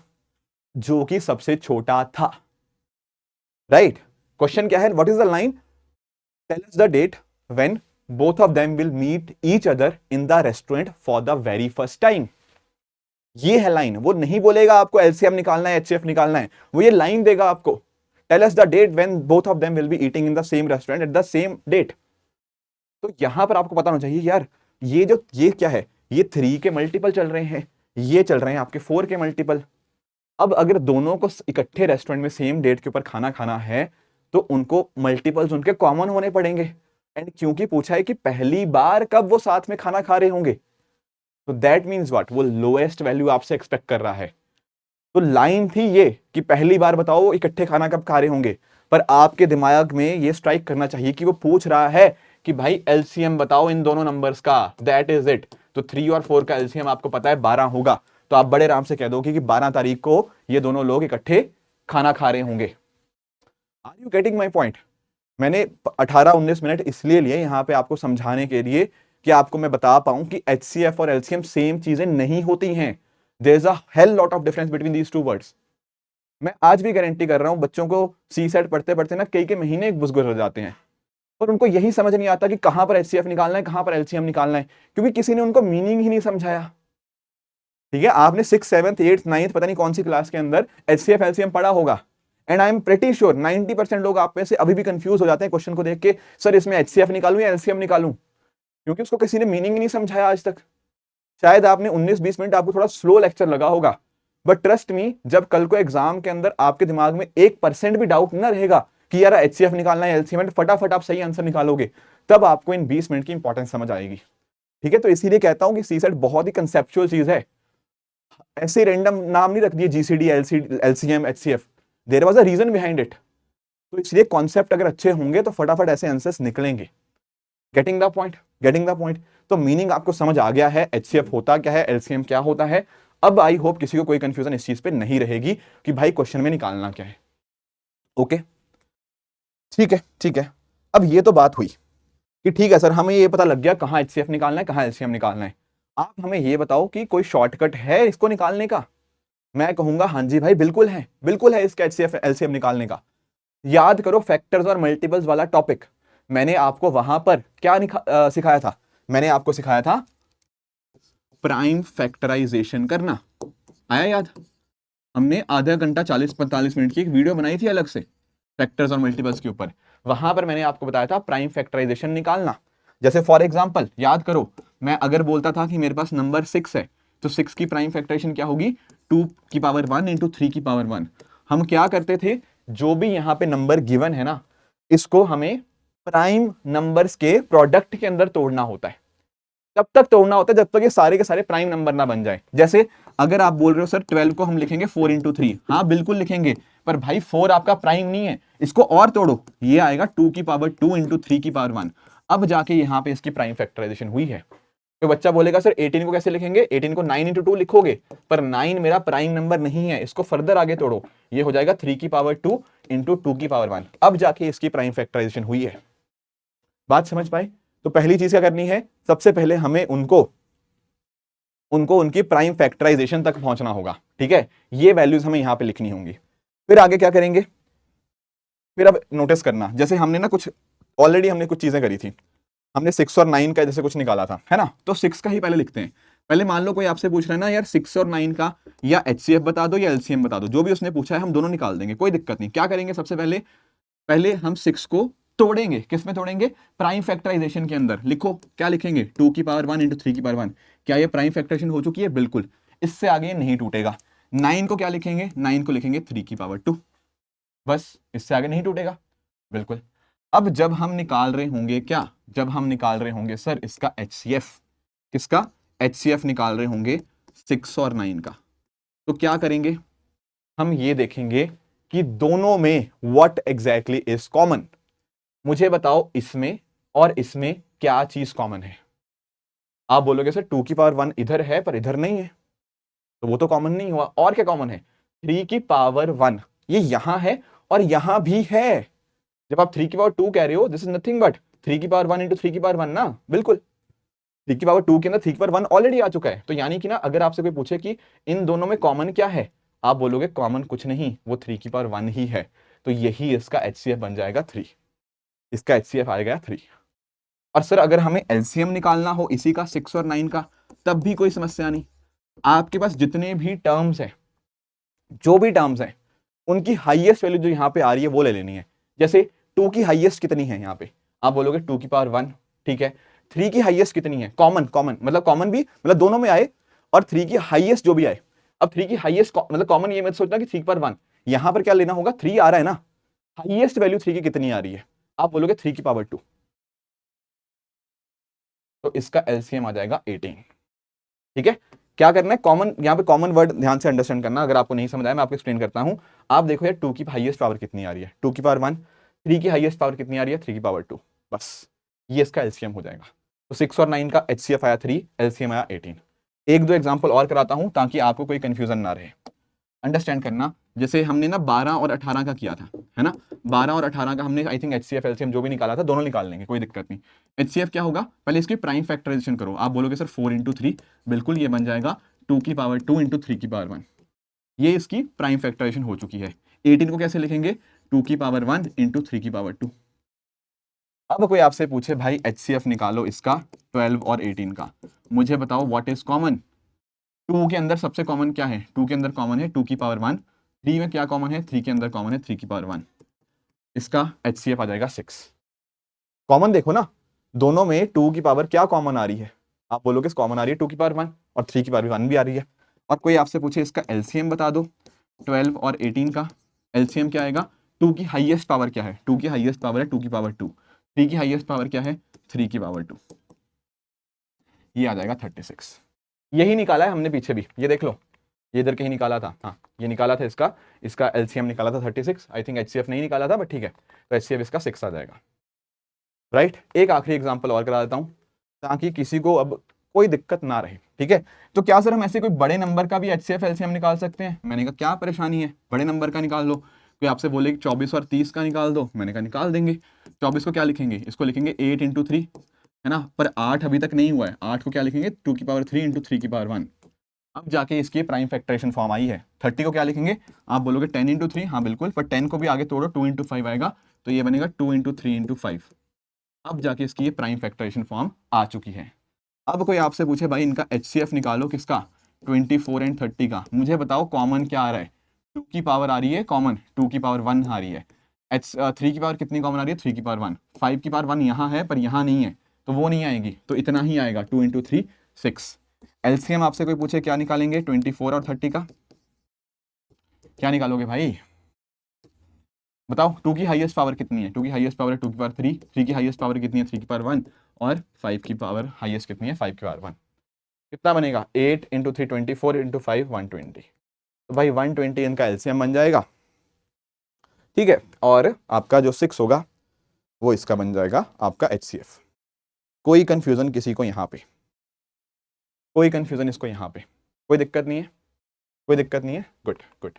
जो कि सबसे छोटा था। राइट? क्वेश्चन क्या है? What is the line? Tell us the date when both of them will meet each other in the restaurant for the very first time. ये है लाइन। वो नहीं बोलेगा आपको एलसीएम निकालना है, एचसीएफ निकालना है, वो ये लाइन देगा आपको। Tell us the date when both of them will be eating in the same restaurant at the same date. तो यहां पर आपको पता होना चाहिए यार, ये क्या है, ये 3 के मल्टीपल चल रहे हैं, ये चल रहे हैं आपके 4 के मल्टीपल। अब अगर दोनों को इकट्ठे रेस्टोरेंट में सेम डेट के ऊपर खाना खाना है, तो उनको मल्टीपल्स उनके कॉमन होने पड़ेंगे। एंड क्योंकि पूछा है कि पहली बार कब वो साथ में खाना खा रहे होंगे, तो दैट मीन्स व्हाट, वो लोएस्ट वैल्यू आपसे एक्सपेक्ट कर रहा है। तो लाइन थी ये कि पहली बार बताओ वो इकट्ठे खाना कब खा रहे होंगे, पर आपके दिमाग में ये स्ट्राइक करना चाहिए कि वो पूछ रहा है कि भाई एलसीएम बताओ इन दोनों नंबर्स का, दैट इज इट। तो 3 और 4 का एलसीएम आपको पता है 12 होगा, तो आप बड़े आराम से कह दोगे कि 12 तारीख को ये दोनों लोग इकट्ठे खाना खा रहे होंगे। Are you getting my point? मैंने 18-19 मिनट इसलिए लिए यहां पे आपको समझाने के लिए कि आपको मैं बता पाऊं कि एचसीएफ और एलसीएम सेम चीजें नहीं होती हैं। There is a hell lot of difference between these two words. मैं आज भी गारंटी कर रहा हूं, बच्चों को सी सेट पढ़ते पढ़ते ना कई के महीने गुजर जाते हैं और उनको यही समझ नहीं आता कि कहां पर एचसीएफ निकालना है, कहां पर एलसीएम निकालना है, क्योंकि किसी ने उनको मीनिंग ही नहीं समझाया। ठीक है, आपने 6th 7th 8th 9th पता नहीं कौन सी क्लास के अंदर एचसीएफ एलसीएम पढ़ा होगा। And I am pretty sure 90% लोग आप में से अभी भी कंफ्यूज हो जाते हैं क्वेश्चन को देख के, सर इसमें एचसीएफ निकालूं या एलसीएम निकालूं, क्योंकि उसको किसी ने मीनिंग नहीं समझाया आज तक। शायद आपने 19-20 मिनट आपको थोड़ा स्लो लेक्चर लगा होगा, बट ट्रस्ट मी, जब कल को एग्जाम के अंदर आपके दिमाग में 1% भी डाउट ना रहेगा कि यार एचसीएफ निकालना है एलसीएम, फटाफट आप सही आंसर निकालोगे, तब आपको इन 20 मिनट की इंपॉर्टेंस समझ आएगी। ठीक है, तो इसीलिए कहता हूं कि सीसेट बहुत ही कंसेप्चुअल चीज है। ऐसे रैंडम नाम नहीं रख दिए GCD LCM HCF, there was a reason behind it. तो इसलिए कॉन्सेप्ट अगर अच्छे होंगे तो फटाफट ऐसे आंसर्स निकलेंगे। Getting the point, getting the point. तो मीनिंग आपको समझ आ गया है, एचसीएफ होता क्या है, एलसीएम क्या होता है। अब आई होप किसी को कोई कंफ्यूजन इस चीज पे नहीं रहेगी कि भाई क्वेश्चन में निकालना क्या है। ओके, ठीक है ठीक है। अब ये तो बात हुई कि ठीक है सर, हमें ये पता लग गया कहाँ एचसीएफ निकालना है, कहाँ एलसीएम निकालना है। आप हमें ये बताओ कि कोई शॉर्टकट है इसको निकालने का। मैं कहूंगा हाँ जी भाई, बिल्कुल है, बिल्कुल है इसका एचसीएफ एलसीएम निकालने का। याद करो फैक्टर्स और मल्टीपल्स वाला टॉपिक, मैंने आपको वहां पर क्या सिखाया था? मैंने आपको सिखाया था प्राइम फैक्टराइजेशन करना। आया याद? हमने आधा घंटा 40-45 मिनट की एक वीडियो बनाई थी अलग से फैक्टर्स और मल्टीपल्स के ऊपर। वहां पर मैंने आपको बताया था प्राइम फैक्टराइजेशन निकालना। जैसे फॉर एग्जांपल याद करो, मैं अगर बोलता था कि मेरे पास नंबर 6 है, तो 6 की प्राइम फैक्टराइजेशन क्या होगी? 2⁻1 इंटू 3⁻1। हम क्या करते थे, जो भी यहां पे नंबर गिवन है ना, इसको हमें प्राइम नंबर्स के प्रोडक्ट के अंदर तोड़ना होता है। तब तक तोड़ना होता है जब तक ये सारे के सारे प्राइम नंबर ना बन जाए। जैसे अगर आप बोल रहे हो सर 12 को हम लिखेंगे 4 इंटू 3, हाँ बिल्कुल लिखेंगे, पर भाई 4 आपका प्राइम नहीं है, इसको और तोड़ो, ये आएगा 2⁻2 इंटू 3⁻1। अब जाके यहाँ पे इसकी प्राइम फैक्टराइजेशन हुई है। तो बच्चा बोलेगा सर 18 को कैसे लिखेंगे? 18 को 9 इंटू 2 लिखोगे, पर 9 मेरा प्राइम नंबर नहीं है, इसको फर्दर आगे तोड़ो, ये हो जाएगा 3⁻2 इंटू 2⁻1। अब जाके इसकी प्राइम फैक्टराइजेशन हुई है। बात समझ पाए? तो पहली चीज क्या करनी है, सबसे पहले हमें उनको उनकी प्राइम फैक्टराइजेशन तक पहुंचना होगा। ठीक है, ये वैल्यूज हमें यहां पे लिखनी होंगी। फिर आगे क्या करेंगे? फिर अब नोटिस करना, जैसे हमने ना कुछ ऑलरेडी हमने कुछ चीजें करी थी, हमने 6 और 9 का जैसे कुछ निकाला था, है ना? तो 6 का ही पहले लिखते हैं। पहले मान लो कोई आपसे पूछ रहा है ना यार 6 और 9 का या एचसीएफ बता दो या एलसीएम बता दो, जो भी उसने पूछा है हम दोनों निकाल देंगे, कोई दिक्कत नहीं। क्या करेंगे सबसे पहले? पहले हम 6 को तोड़ेंगे। किस में तोड़ेंगे? प्राइम फैक्टराइजेशन के अंदर। लिखो क्या लिखेंगे? 2⁻1 इंटू 3⁻1। क्या ये प्राइम फैक्टराइजेशन हो चुकी है? बिल्कुल, इससे आगे नहीं टूटेगा। 9 को क्या लिखेंगे? 9 को लिखेंगे 3⁻2, बस इससे आगे नहीं टूटेगा। बिल्कुल। अब जब हम निकाल रहे होंगे क्या, जब हम निकाल रहे होंगे सर इसका एचसीएफ, किसका एचसीएफ निकाल रहे होंगे? 6 और 9 का, तो क्या करेंगे? हम ये देखेंगे कि दोनों में व्हाट एग्जैक्टली इज कॉमन। मुझे बताओ इसमें और इसमें क्या चीज कॉमन है? आप बोलोगे सर 2⁻1 इधर है पर इधर नहीं है, तो वो तो कॉमन नहीं हुआ। और क्या कॉमन है? 3⁻1, ये यहां है और यहां भी है। जब आप 3⁻2 कह रहे हो, this is nothing but 3⁻1 into 3⁻1 ना, बिल्कुल। 3⁻2 के अंदर 3⁻1 ऑलरेडी आ चुका है। तो यानी कि ना, अगर आपसे कोई पूछे कि इन दोनों में कॉमन क्या है, आप बोलोगे कॉमन कुछ नहीं, वो 3⁻1 ही है। तो यही इसका एचसीएफ बन जाएगा 3। इसका एचसीएफ आएगा 3। और सर अगर हमें एलसीएम निकालना हो इसी का 6 और 9 का, तब भी कोई समस्या नहीं। आपके पास जितने भी टर्म्स हैं, जो भी टर्म्स हैं, उनकी हाईएस्ट वैल्यू जो यहां पे आ रही है वो ले लेनी है। जैसे 2 की हाईएस्ट कितनी है यहाँ पे? आप बोलोगे 2⁻1, ठीक है। 3 की हाईएस्ट कितनी है? कॉमन, कॉमन मतलब कॉमन भी मतलब दोनों में आए, और 3 की हाईएस्ट जो भी आए। अब 3 की हाईएस्ट मतलब कॉमन, ये मत सोचना कि 3⁻1, यहां पर क्या लेना होगा? 3 आ रहा है ना, हाईएस्ट वैल्यू 3 की कितनी आ रही है? आप बोलोगे 3⁻2, तो इसका एलसीएम आ जाएगा 18। ठीक है, क्या करना है? कॉमन, यहाँ पे कॉमन वर्ड ध्यान से अंडरस्टैंड करना। अगर आपको नहीं समझ आया मैं आपको एक्सप्लेन करता हूं। आप देखो यार 2 की हाईएस्ट पावर कितनी आ रही है? 2⁻1। 3 की हाईएस्ट पावर कितनी आ रही है? 3⁻2। बस ये इसका एलसीएम हो जाएगा। तो 6 और 9 का एचसीएफ आया 3, एलसीएम आया 18। एक दो एग्जाम्पल और कराता हूं ताकि आपको कोई कंफ्यूजन ना रहे, अंडरस्टैंड करना। जैसे हमने ना 12 और 18 का किया था, है ना? 12 और 18 का हमने आई थिंक एचसीएफ एलसीएम जो भी निकाला था, दोनों निकाल लेंगे, कोई दिक्कत नहीं। एचसीएफ क्या होगा? पहले इसकी प्राइम फैक्टराइजेशन करो। आप बोलोगे सर 4 इंटू 3, बिल्कुल ये बन जाएगा 2⁻2 इंटू 3⁻1। ये इसकी प्राइम फैक्टराइजेशन हो चुकी है। 18 को कैसे लिखेंगे? 2⁻1 इंटू 3⁻2। अब कोई आपसे पूछे भाई एचसीएफ निकालो इसका 12 और 18 का, मुझे बताओ व्हाट इज कॉमन? 2 के अंदर सबसे कॉमन क्या है? 2 के अंदर कॉमन है 2⁻1। 3 में क्या कॉमन है? 3 के अंदर कॉमन है 3⁻1। इसका एचसीएफ आ जाएगा 6। कॉमन देखो ना, दोनों में 2 की पावर क्या कॉमन आ रही है? आप बोलोगे कॉमन आ रही है 2⁻1, और 3⁻1 भी आ रही है। और कोई आपसे पूछे इसका एलसीएम बता दो 12 और 18 का, एलसीएम क्या आएगा? 2 की हाईएस्ट पावर क्या है? 2 की हाईएस्ट पावर है 2⁻2। 3 की हाईएस्ट पावर क्या है? 3⁻2। ये आ जाएगा 36। यही निकाला है हमने पीछे भी, ये देख लो, ये इधर कहीं निकाला था। हाँ ये निकाला था इसका, इसका एलसीएम निकाला था 36। आई थिंक एचसीएफ नहीं निकाला था, बट ठीक है, तो एचसीएफ इसका 6 आ जाएगा। राइट, एक आखिरी एग्जांपल और करा देता हूं ताकि किसी को अब कोई दिक्कत ना रहे, ठीक है। तो क्या सर हम ऐसे कोई बड़े नंबर का भी HCF LCM निकाल सकते हैं? मैंने कहा क्या परेशानी है, बड़े नंबर का निकाल लो। कोई आपसे बोले कि 24 और 30 का निकाल दो, मैंने कहा निकाल देंगे। 24 को क्या लिखेंगे, इसको लिखेंगे 8 इंटू 3, है ना, पर 8 अभी तक नहीं हुआ है, 8 को क्या लिखेंगे 2 की पावर 3 इंटू 3 की पावर 1। अब जाके इसकी प्राइम फैक्टराइजेशन फॉर्म आई है। 30 को क्या लिखेंगे, आप बोलोगे 10 इंटू 3, हाँ बिल्कुल, पर 10 को भी आगे तोड़ो, 2 इंटू 5 आएगा, तो ये बनेगा 2 इंटू 3 इंटू 5। अब जाके इसकी ये प्राइम फैक्टराइजेशन फॉर्म आ चुकी है। अब कोई आपसे पूछे भाई इनका HCF निकालो, किसका, 24 एंड 30 का, मुझे बताओ कॉमन क्या आ रहा है, 2 की पावर आ रही है कॉमन, 2 की पावर 1 आ रही है। 3 की पावर कितनी कॉमन आ रही है, 3 की पावर 1, 5 की पावर 1 यहाँ है पर यहाँ नहीं है, तो वो नहीं आएगी, तो इतना ही आएगा, 2 इंटू 3 6। LCM आपसे कोई पूछे क्या निकालेंगे 24 और 30 का, क्या निकालोगे भाई बताओ। 2 की हाईएस्ट पावर कितनी है, 2 की हाईएस्ट पावर है 2 की पावर 3, 3 की हाईएस्ट पावर कितनी है 3 की पावर 1, और 5 की पावर हाईएस्ट कितनी है 5 की पावर 1। कितना बनेगा 8 इंटू 3 24 इंटू 5 120। तो भाई 120 इनका LCM बन जाएगा, ठीक है। और आपका जो 6 होगा वो इसका बन जाएगा आपका HCF। कोई कंफ्यूजन किसी को यहाँ पे, कोई कंफ्यूजन इसको यहाँ पे, कोई दिक्कत नहीं है, कोई दिक्कत नहीं है, गुड गुड।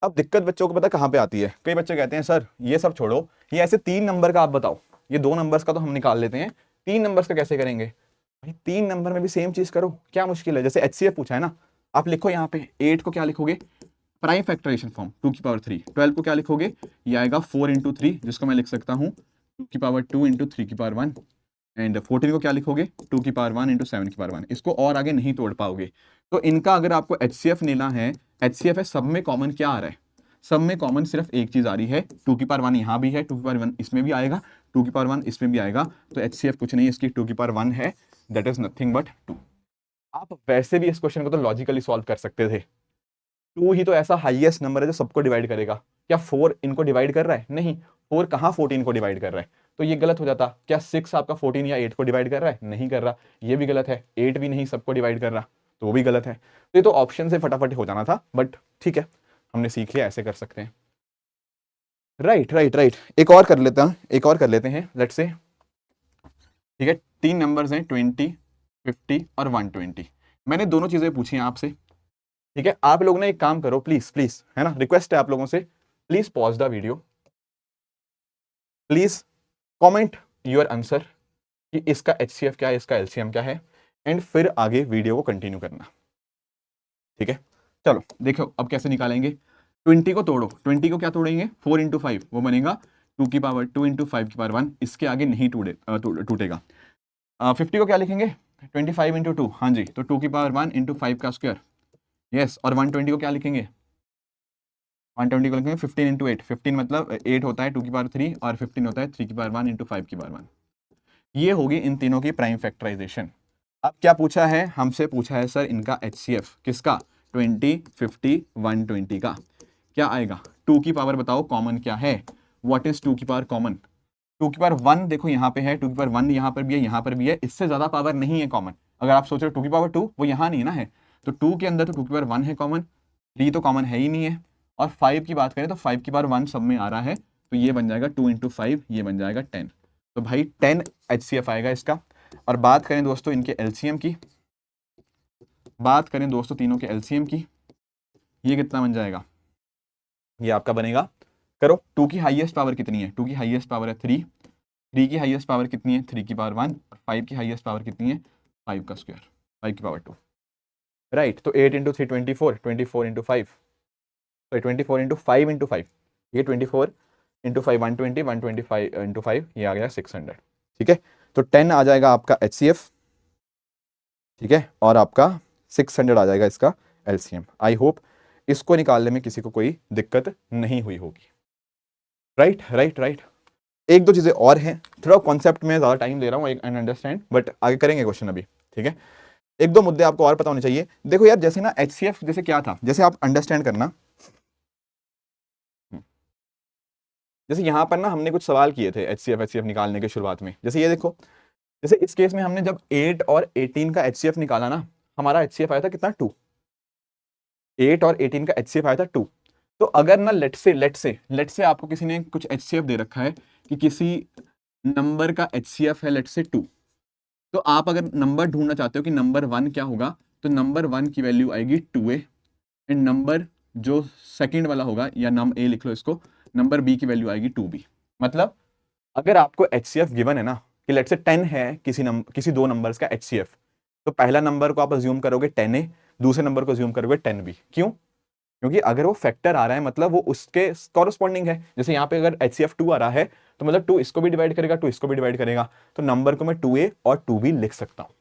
अब दिक्कत बच्चों को पता कहाँ पे आती है, कई बच्चे कहते हैं सर ये सब छोड़ो, ये ऐसे 3 नंबर का आप बताओ, ये 2 नंबर्स का तो हम निकाल लेते हैं, 3 नंबर्स का कैसे करेंगे। भाई 3 नंबर में भी सेम चीज करो, क्या मुश्किल है। जैसे HCF पूछा है ना, आप लिखो यहाँ पे 8 को क्या लिखोगे प्राइम फैक्टराइजेशन फॉर्म 2 की पावर 3, 12 को क्या लिखोगे, ये आएगा 4 इंटू 3, जिसको मैं लिख सकता हूँ 2 की पावर 2 इंटू 3 की पावर 1, एंड 14 को क्या लिखोगे 2 की पावर 1 इंटू 7 की पावर 1। इसको और आगे नहीं तोड़ पाओगे। तो इनका अगर आपको HCF लेना है, HCF है, सब में कॉमन क्या आ रहा है, सब में कॉमन सिर्फ एक चीज आ रही है, 2 की पावर 1 यहाँ भी है, 2 की पावर 1 इसमें भी आएगा, 2 की पावर 1 इसमें भी आएगा, तो HCF कुछ नहीं, इसकी 2 की पावर 1 है, दैट इज नथिंग बट 2। आप वैसे भी इस क्वेश्चन को तो लॉजिकली सॉल्व कर सकते थे, 2 ही तो ऐसा हाईएस्ट नंबर है जो सबको डिवाइड करेगा। क्या 4 इनको डिवाइड कर रहा है, नहीं, 4 कहाँ 14 को डिवाइड कर रहा है, तो ये गलत हो जाता। क्या 6 आपका 14 या 8 को डिवाइड कर रहा है, नहीं कर रहा, ये भी गलत है। 8 भी नहीं सबको डिवाइड कर रहा, तो वो भी गलत है। तो ये तो ऑप्शन से फटाफट हो जाना था, बट ठीक है, हमने सीख लिया ऐसे कर सकते हैं। राइट राइट राइट, एक और कर लेता हूं, एक और कर लेते हैं, लेट्स से, ठीक है। 3 नंबर्स हैं 20 50 और 120। मैंने दोनों चीजें पूछी हैं आपसे, ठीक है। आप लोग ना एक काम करो प्लीज प्लीज, है ना, रिक्वेस्ट है आप लोगों से, please pause the video, please comment your answer कि इसका HCF क्या है, इसका LCM क्या है, एंड फिर आगे वीडियो को कंटिन्यू करना, ठीक है। चलो देखो अब कैसे निकालेंगे। 20 को तोड़ो, 20 को क्या तोड़ेंगे 4 इंटू 5, वो बनेगा 2 की पावर 2 इंटू 5 की पावर 1, इसके आगे नहीं टूटेगा। 50 को क्या लिखेंगे 25 इंटू 2, हाँ जी, तो 2 की पावर 1 इंटू 5 का स्क्वायर, यस। और 120 को क्या लिखेंगे 120 को लिखेंगे 15 इंटू 8, 15 मतलब 8 होता है 2 की पावर 3, और 15 होता है 3 की पावर 1 इंटू 5 की पावर 1। ये होगी इन तीनों की प्राइम फैक्टराइजेशन। अब क्या पूछा है हमसे, पूछा है सर इनका HCF किसका 20 50 120 का, क्या आएगा 2 की पावर बताओ कॉमन क्या है, व्हाट इज 2 की पावर कॉमन, 2 की पावर 1 देखो यहाँ पे है, 2 की पावर 1 यहाँ पर भी है, यहाँ पर भी है, इससे ज्यादा पावर नहीं है कॉमन। अगर आप सोच रहे हो 2 की पावर 2 वो यहाँ नहीं ना है, तो 2 के अंदर तो 2 की पावर 1 है कॉमन, 3 तो कॉमन है ही नहीं है, और 5 की बात करें तो 5 की पावर 1 सब में आ रहा है, तो ये बन जाएगा 2 इंटू 5, ये बन जाएगा 10। तो भाई 10 HCF आएगा इसका। और बात करें दोस्तों इनके LCM की, बात करें दोस्तों तीनों के LCM की, ये कितना बन जाएगा, ये आपका बनेगा, करो 2 की हाईएस्ट पावर कितनी है, 2 की हाईएस्ट पावर है 3, 3 की हाईएस्ट पावर कितनी है 3 की पावर 1, और 5 की हाईएस्ट पावर कितनी है 5 का स्क्वायर 5 की पावर 2, राइट। तो 8 इंटू 3 24, 24 इंटू 5, तो 24 इंटू 5 इंटू 5, ये 24 इंटू 5 120, 125 इंटू 5 ये आ गया 600, ठीक है। तो 10 आ जाएगा आपका HCF, ठीक है, और आपका 600 आ जाएगा इसका LCM। आई होप इसको निकालने में किसी को कोई दिक्कत नहीं हुई होगी। राइट राइट राइट, एक दो चीजें और हैं, थोड़ा कॉन्सेप्ट में ज्यादा टाइम दे रहा हूँ एंड अंडरस्टैंड, बट आगे करेंगे क्वेश्चन अभी, ठीक है। एक दो मुद्दे आपको और पता होने चाहिए। देखो यार जैसे ना HCF जैसे क्या था, जैसे आप अंडरस्टैंड करना, जैसे यहां पर ना हमने कुछ सवाल किए थे HCF निकालने के शुरुआत में, जैसे ये देखो, जैसे इस केस में हमने जब 8 और 18 का HCF निकाला ना, हमारा HCF आया था कितना 2, 8 और 18 का HCF आया था 2। तो अगर ना लेट से आपको किसी ने कुछ HCF दे रखा है कि किसी नंबर का HCF है लेट से 2, तो आप अगर नंबर ढूंढना चाहते हो कि नंबर 1 क्या होगा, तो नंबर 1 की वैल्यू आएगी 2a, एंड नंबर जो सेकंड वाला होगा, या नाम a लिख लो इसको, नंबर b की वैल्यू आएगी 2b। मतलब अगर आपको HCF गिवन है ना कि लेट्स से 10 है किसी दो नंबर्स का HCF, तो पहला नंबर को आप अज्यूम करोगे 10a, दूसरे नंबर को अज्यूम करोगे 10b। क्यों? क्योंकि अगर वो फैक्टर आ रहा है मतलब वो उसके कॉरस्पॉन्डिंग है। जैसे यहाँ पे अगर HCF 2 आ रहा है तो मतलब 2 इसको भी डिवाइड करेगा, 2 इसको भी डिवाइड करेगा, तो नंबर को मैं 2a और 2b लिख सकता हूँ।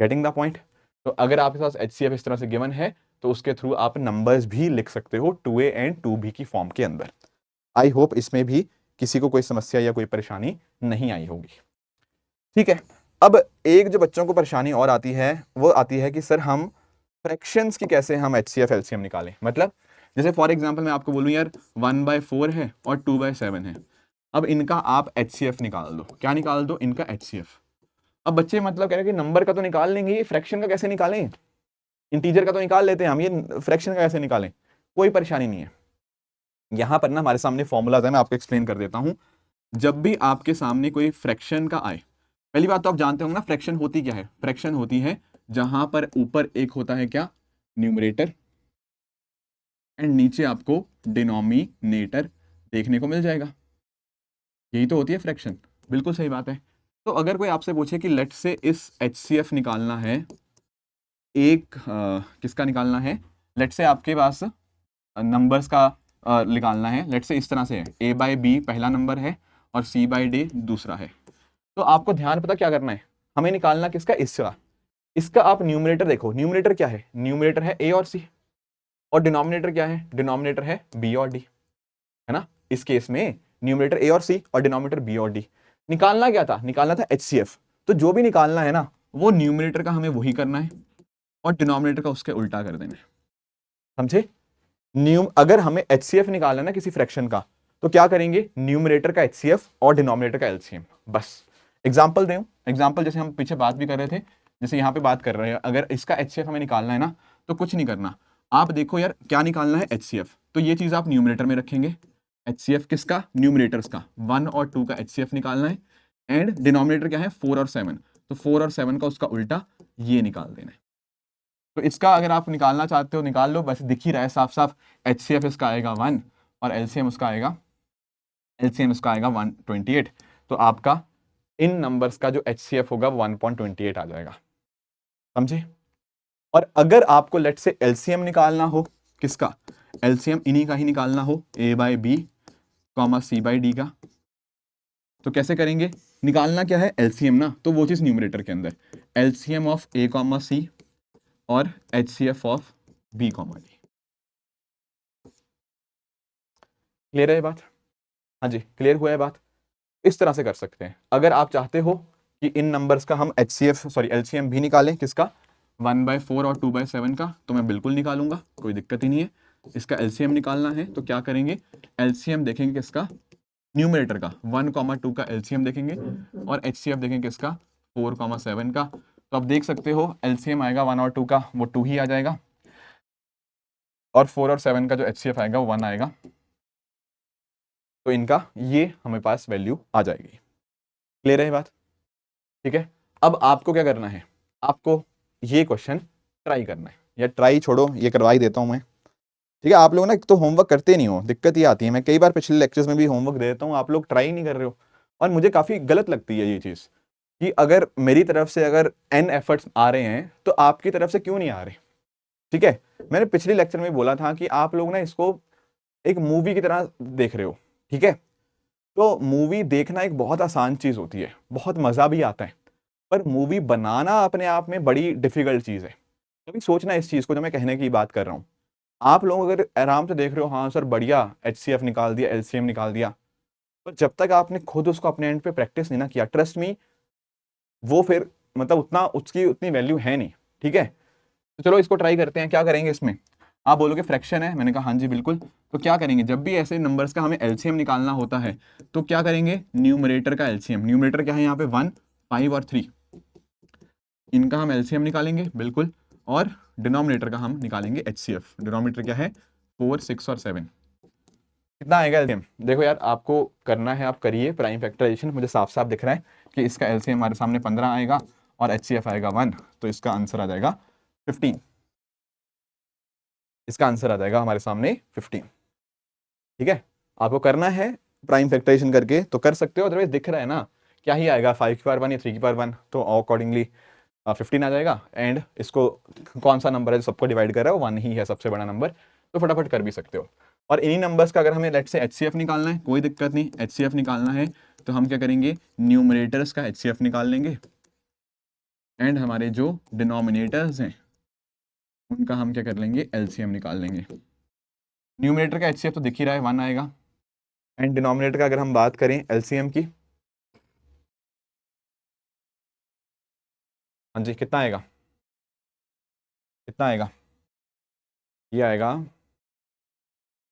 Getting the point? तो अगर आपके पास HCF इस तरह से गिवन है तो उसके थ्रू आप नंबर्स भी लिख सकते हो 2a एंड 2b की फॉर्म के अंदर। आई होप इसमें भी किसी को कोई समस्या या कोई परेशानी नहीं आई होगी। ठीक है, अब एक जो बच्चों को परेशानी और आती है वो आती है कि सर हम फ्रैक्शंस की कैसे हम HCF LCM निकालें। मतलब जैसे फॉर एग्जांपल मैं आपको बोलूं यार 1/4 है और 2/7 है, अब इनका आप HCF निकाल दो। क्या निकाल दो? इनका HCF। अब बच्चे मतलब कह रहे हैं कि नंबर का तो निकाल लेंगे, ये फ्रैक्शन का कैसे निकालें? इंटीजर का तो निकाल लेते हैं हम, ये फ्रैक्शन का कैसे निकालें? कोई परेशानी नहीं है। यहां पर ना हमारे सामने फॉर्मूलाज है, मैं आपको एक्सप्लेन कर देता हूं। जब भी आपके सामने कोई फ्रैक्शन का आए, पहली बात तो आप जानते होंगे ना फ्रैक्शन होती क्या है। फ्रैक्शन होती है जहां पर ऊपर एक होता है क्या, न्यूमरेटर, एंड नीचे आपको डिनोमिनेटर देखने को मिल जाएगा। यही तो होती है फ्रैक्शन। बिल्कुल सही बात है। तो अगर कोई आपसे पूछे कि लेट से इस HCF निकालना है, एक किसका निकालना है, लेट से आपके पास नंबर्स का निकालना है, लेट से इस तरह से है, a/b पहला नंबर है और c/d दूसरा है, तो आपको ध्यान पता क्या करना है, हमें निकालना किसका, इसका। इसका आप न्यूमरेटर देखो, न्यूमरेटर क्या है, न्यूमरेटर है a और c, और डिनोमिनेटर क्या है, डिनोमिनेटर है b और d, है ना। इस केस में न्यूमरेटर a और c और डिनोमिनेटर b और d। निकालना क्या था, निकालना था HCF। तो जो भी निकालना है ना वो न्यूमरेटर का हमें वही करना है और डिनोमिनेटर का उसके उल्टा कर देना है। समझे? अगर हमें HCF निकालना है ना किसी फ्रैक्शन का, तो क्या करेंगे, न्यूमरेटर का HCF और डिनोमिनेटर का LCM। बस एग्जांपल दें, एग्जांपल जैसे हम पीछे बात भी कर रहे थे, जैसे यहाँ पे बात कर रहे हैं, अगर इसका HCF हमें निकालना है ना तो कुछ नहीं करना, आप देखो यार क्या निकालना है HCF, तो ये चीज आप न्यूमरेटर में रखेंगे। HCF किसका, न्यूमरेटर्स का, 1 और 2 का HCF निकालना है, एंड डिनोमिनेटर क्या है 4 और 7, तो 4 और 7 का उसका उल्टा ये निकाल देना है। तो इसका अगर आप निकालना चाहते हो निकाल लो, बस दिख ही रहा है साफ साफ। HCF इसका आएगा 1 और LCM उसका आएगा 128। तो आपका इन नंबर्स का जो HCF होगा 1.28 आ जाएगा। समझे? और अगर आपको लेट से LCM निकालना हो, किसका LCM, इन्हीं का ही निकालना हो, a/b, c/d का, तो कैसे करेंगे, निकालना क्या है LCM ना, तो वो चीज न्यूमरेटर के अंदर, LCM ऑफ a, c और HCF of b, d। Clear है ये बात? हाँ जी, क्लियर हुआ है बात। इस तरह से कर सकते हैं। अगर आप चाहते हो कि इन नंबर्स का हम LCM भी निकालें, किसका, 1/4 और 2/7 का, तो मैं बिल्कुल निकालूंगा, कोई दिक्कत ही नहीं है। इसका LCM निकालना है तो क्या करेंगे, LCM देखेंगे किसका, न्यूमरेटर का, 1, 2 का LCM देखेंगे और HCF देखेंगे किसका, 4, 7 का। तो आप देख सकते हो LCM आएगा 1 और 2 का, वो 2 ही आ जाएगा, और 4 और 7 का जो HCF आएगा वो 1 आएगा। तो इनका ये हमें पास वैल्यू आ जाएगी। क्लियर है ये बात? ठीक है, अब आपको क्या करना है, आपको ये क्वेश्चन ट्राई करना है, या ट्राई छोड़ो, ये करवा ही देता हूं मैं। ठीक है, आप लोग ना एक तो होमवर्क करते नहीं हो, दिक्कत ये आती है। मैं कई बार पिछले लेक्चर्स में भी होमवर्क दे देता हूं, आप लोग ट्राई नहीं कर रहे हो, और मुझे काफी गलत लगती है ये चीज कि अगर मेरी तरफ से अगर n एफर्ट्स आ रहे हैं तो आपकी तरफ से क्यों नहीं आ रहे। ठीक है, मैंने पिछले लेक्चर में बोला था कि आप लोग ना इसको एक मूवी की तरह देख रहे हो। ठीक है, तो मूवी देखना एक बहुत आसान चीज होती है, बहुत मजा भी आता है, पर मूवी बनाना अपने आप में बड़ी डिफिकल्ट चीज है। कभी सोचना इस चीज को, जो मैं कहने की बात कर रहा हूँ। आप लोग अगर आराम से देख रहे हो, हाँ सर बढ़िया HCF निकाल दिया, LCM निकाल दिया, पर जब तक आपने खुद उसको अपने एंड पे प्रैक्टिस नहीं ना किया, ट्रस्ट मी, वो फिर मतलब उतना उसकी उतनी वैल्यू है नहीं। ठीक है, तो चलो इसको ट्राई करते हैं। क्या करेंगे इसमें, आप बोलोगे फ्रैक्शन है, मैंने कहा हाँ जी बिल्कुल। तो क्या करेंगे, जब भी ऐसे नंबर्स का हमें LCM निकालना होता है तो क्या करेंगे, न्यूमरेटर का LCM, न्यूमरेटर क्या है यहाँ पे 1, 5 और 3, इनका हम LCM निकालेंगे बिल्कुल, और डिनोमिनेटर का हम निकालेंगे HCF। डिनोमिनेटर क्या है 4, 6 और 7, कितना आएगा एलसीएम? देखो यार, आपको करना है, आप करिए प्राइम फैक्टराइजेशन। मुझे साफ साफ दिख रहा है कि इसका एलसीएम हमारे सामने 15 आएगा और एचसीएफ आएगा 1, तो इसका आंसर आ जाएगा 15। इसका आंसर आ जाएगा हमारे सामने 15। ठीक है, आपको करना है प्राइम फैक्टराइजेशन करके तो कर सकते हो, अदरवाइज दिख रहा है ना क्या ही आएगा, 5 की पावर 1 या 3 की पावर 1, तो अकॉर्डिंगली 15 आ जाएगा। एंड इसको कौन सा नंबर है जो सबको डिवाइड कर रहा है, वो 1 ही है सबसे बड़ा नंबर, तो फटाफट कर भी सकते हो। और इन्हीं नंबर्स का अगर हमें लेट से एचसीएफ निकालना है, कोई दिक्कत नहीं, एचसीएफ निकालना है तो हम क्या करेंगे, न्यूमरेटर्स का एचसीएफ निकाल लेंगे एंड हमारे जो डिनोमिनेटर्स हैं उनका हम क्या कर लेंगे, एलसीएम निकाल लेंगे। न्यूमरेटर का एचसीएफ तो दिख ही रहा है, 1 आएगा। एंड डिनोमिनेटर का अगर हम बात करें एलसीएम की, हाँ जी, कितना आएगा, कितना आएगा, ये आएगा,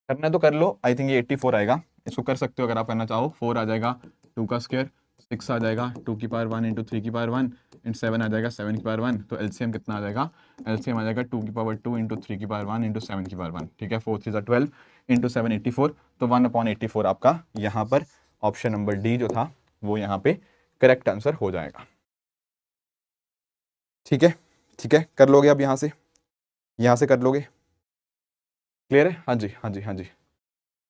करना है तो कर लो, आई थिंक ये 84 आएगा। इसको कर सकते हो अगर आप करना चाहो। 4 आ जाएगा 2 का स्क्वायर, 6 आ जाएगा 2 की पावर 1 इंटू 3 की पावर 1 एंड 7 आ जाएगा 7 की पावर 1, तो एलसीएम कितना आ जाएगा, एलसीएम आ जाएगा 2 की पावर 2 इंटू 3 की पावर 1 इंटू 7 की पावर 1। ठीक है, 4 3 12 इंटू 7 84, तो 1/84 आपका यहाँ पर ऑप्शन नंबर डी जो था वो यहाँ पे करेक्ट आंसर हो जाएगा। ठीक है, ठीक है, कर लोगे अब यहाँ से कर लोगे, क्लियर है? हाँ जी, हाँ जी, हाँ जी।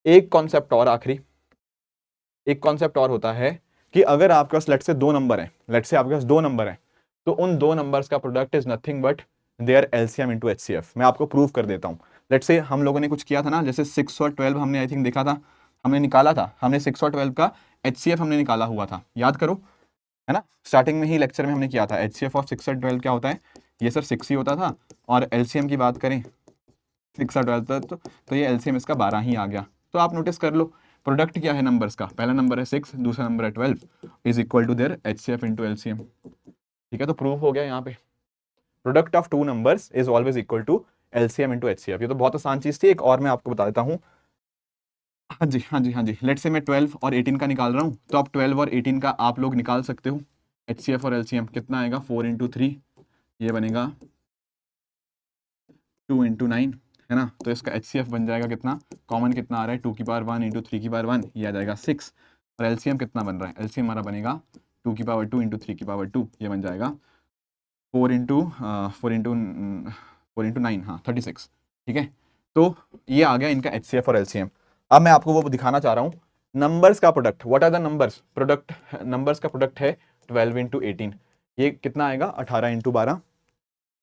एक कॉन्सेप्ट और आखिरी, एक कॉन्सेप्ट और होता है कि अगर आपके पास लेट से 2 नंबर हैं, लेट से आपके पास 2 नंबर हैं, तो उन 2 नंबर्स का product is nothing but their LCM into HCF. मैं आपको प्रूव कर देता हूं। लेट से हम लोगों ने कुछ किया था ना, जैसे 6 और 12 हमने आई थिंक देखा था, हमने निकाला था, हमने 6 और 12 का एचसीएफ हमने निकाला हुआ था, याद करो, है ना? स्टार्टिंग में ही लेक्चर में हमने किया था। एचसीएफ ऑफ 6 और 12 क्या होता है, ये सर 6 ही होता था, और एलसीएम की बात करें 6 और 12 तक, तो ये एलसीएम इसका 12 ही आ गया। तो आप नोटिस कर लो, प्रोडक्ट क्या है नंबर्स का, पहला नंबर है 6, दूसरा नंबर है 12, is equal to their HCF into LCM. ठीक है, तो प्रूव हो गया यहाँ पे, product of 2 numbers is always equal to LCM into HCF. ये तो बहुत आसान चीज थी। एक और मैं आपको बता देता हूँ। हाँ जी, हाँ जी, हाँ जी, लेट से मैं 12 और 18 का निकाल रहा हूँ, तो आप 12 और 18 का आप लोग निकाल सकते हो एचसीएफ और एलसीएम। कितना आएगा, 4 इंटू 3, ये बनेगा 2 इंटू 9, है ना? तो इसका एचसीएफ बन जाएगा कितना, कॉमन कितना आ रहा है, 2 की पावर 1 इंटू 3 की पावर 1, ये आ जाएगा 6। और एलसीएम कितना बन रहा है, एलसीएम हमारा बनेगा 2 की पावर 2 इंटू 3 की पावर 2, ये बन जाएगा 4 इंटू 9, हाँ 36। ठीक है, तो ये आ गया इनका एचसीएफ और एलसीएम। अब मैं आपको वो दिखाना चाह रहा हूँ नंबर्स का product. What are the numbers, product numbers का प्रोडक्ट है 12 इंटू 18, ये कितना आएगा, 18 इंटू 12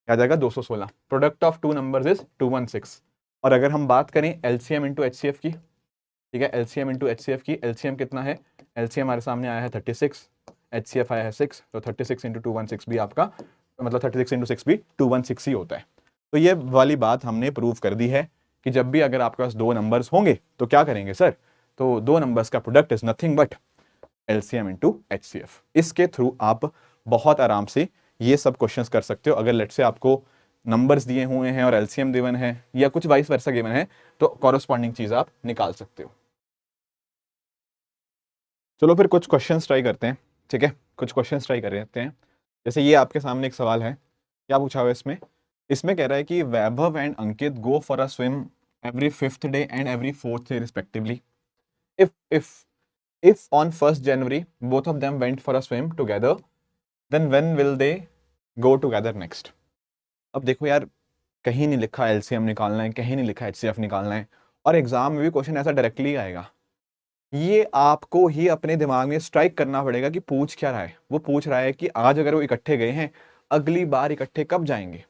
आ जाएगा 216। Product of 2 numbers is 216। और अगर हम बात करें एलसीएम इंटू एचसीएफ की, ठीक है, एलसीएम इंटू एचसीएफ की, एलसीएम कितना है, एलसीएम हमारे सामने आया है 36, एचसीएफ आया है 6, तो 36 इंटू 216 भी आपका, मतलब 36 इंटू 6 भी 216 ही होता है। तो ये वाली बात हमने प्रूव कर दी है कि जब भी अगर आपके पास 2 नंबर्स होंगे तो क्या करेंगे सर, तो 2 नंबर्स का product is nothing but LCM into HCF. इसके थ्रू आप बहुत आराम से ये सब क्वेश्चंस कर सकते हो। अगर लेट से आपको नंबर्स दिए हुए हैं और एलसीएम गिवन है या कुछ वाइस वर्सा गिवन है, तो कॉरेस्पॉन्डिंग चीज आप निकाल सकते हो। चलो फिर कुछ क्वेश्चंस ट्राई करते हैं। ठीक है, कुछ क्वेश्चंस ट्राई कर लेते हैं। जैसे ये आपके सामने एक सवाल है, क्या पूछा हुआ है इसमें, इसमें कह रहा है कि Vaibhav and Ankit go for a swim every 5th day and every 4th day respectively. If on 1st January both of them went for a swim together, then when will they go together next? अब देखो यार, कहीं नहीं लिखा LCM निकालना है, कहीं नहीं लिखा एचसीएफ निकालना है, और एग्जाम में भी क्वेश्चन ऐसा डायरेक्टली आएगा। ये आपको ही अपने दिमाग में स्ट्राइक करना पड़ेगा कि पूछ क्या रहा है। वो पूछ रहा है कि आज अगर वो इकट्ठे गए हैं, अगली बार इकट्ठे कब जाएंगे।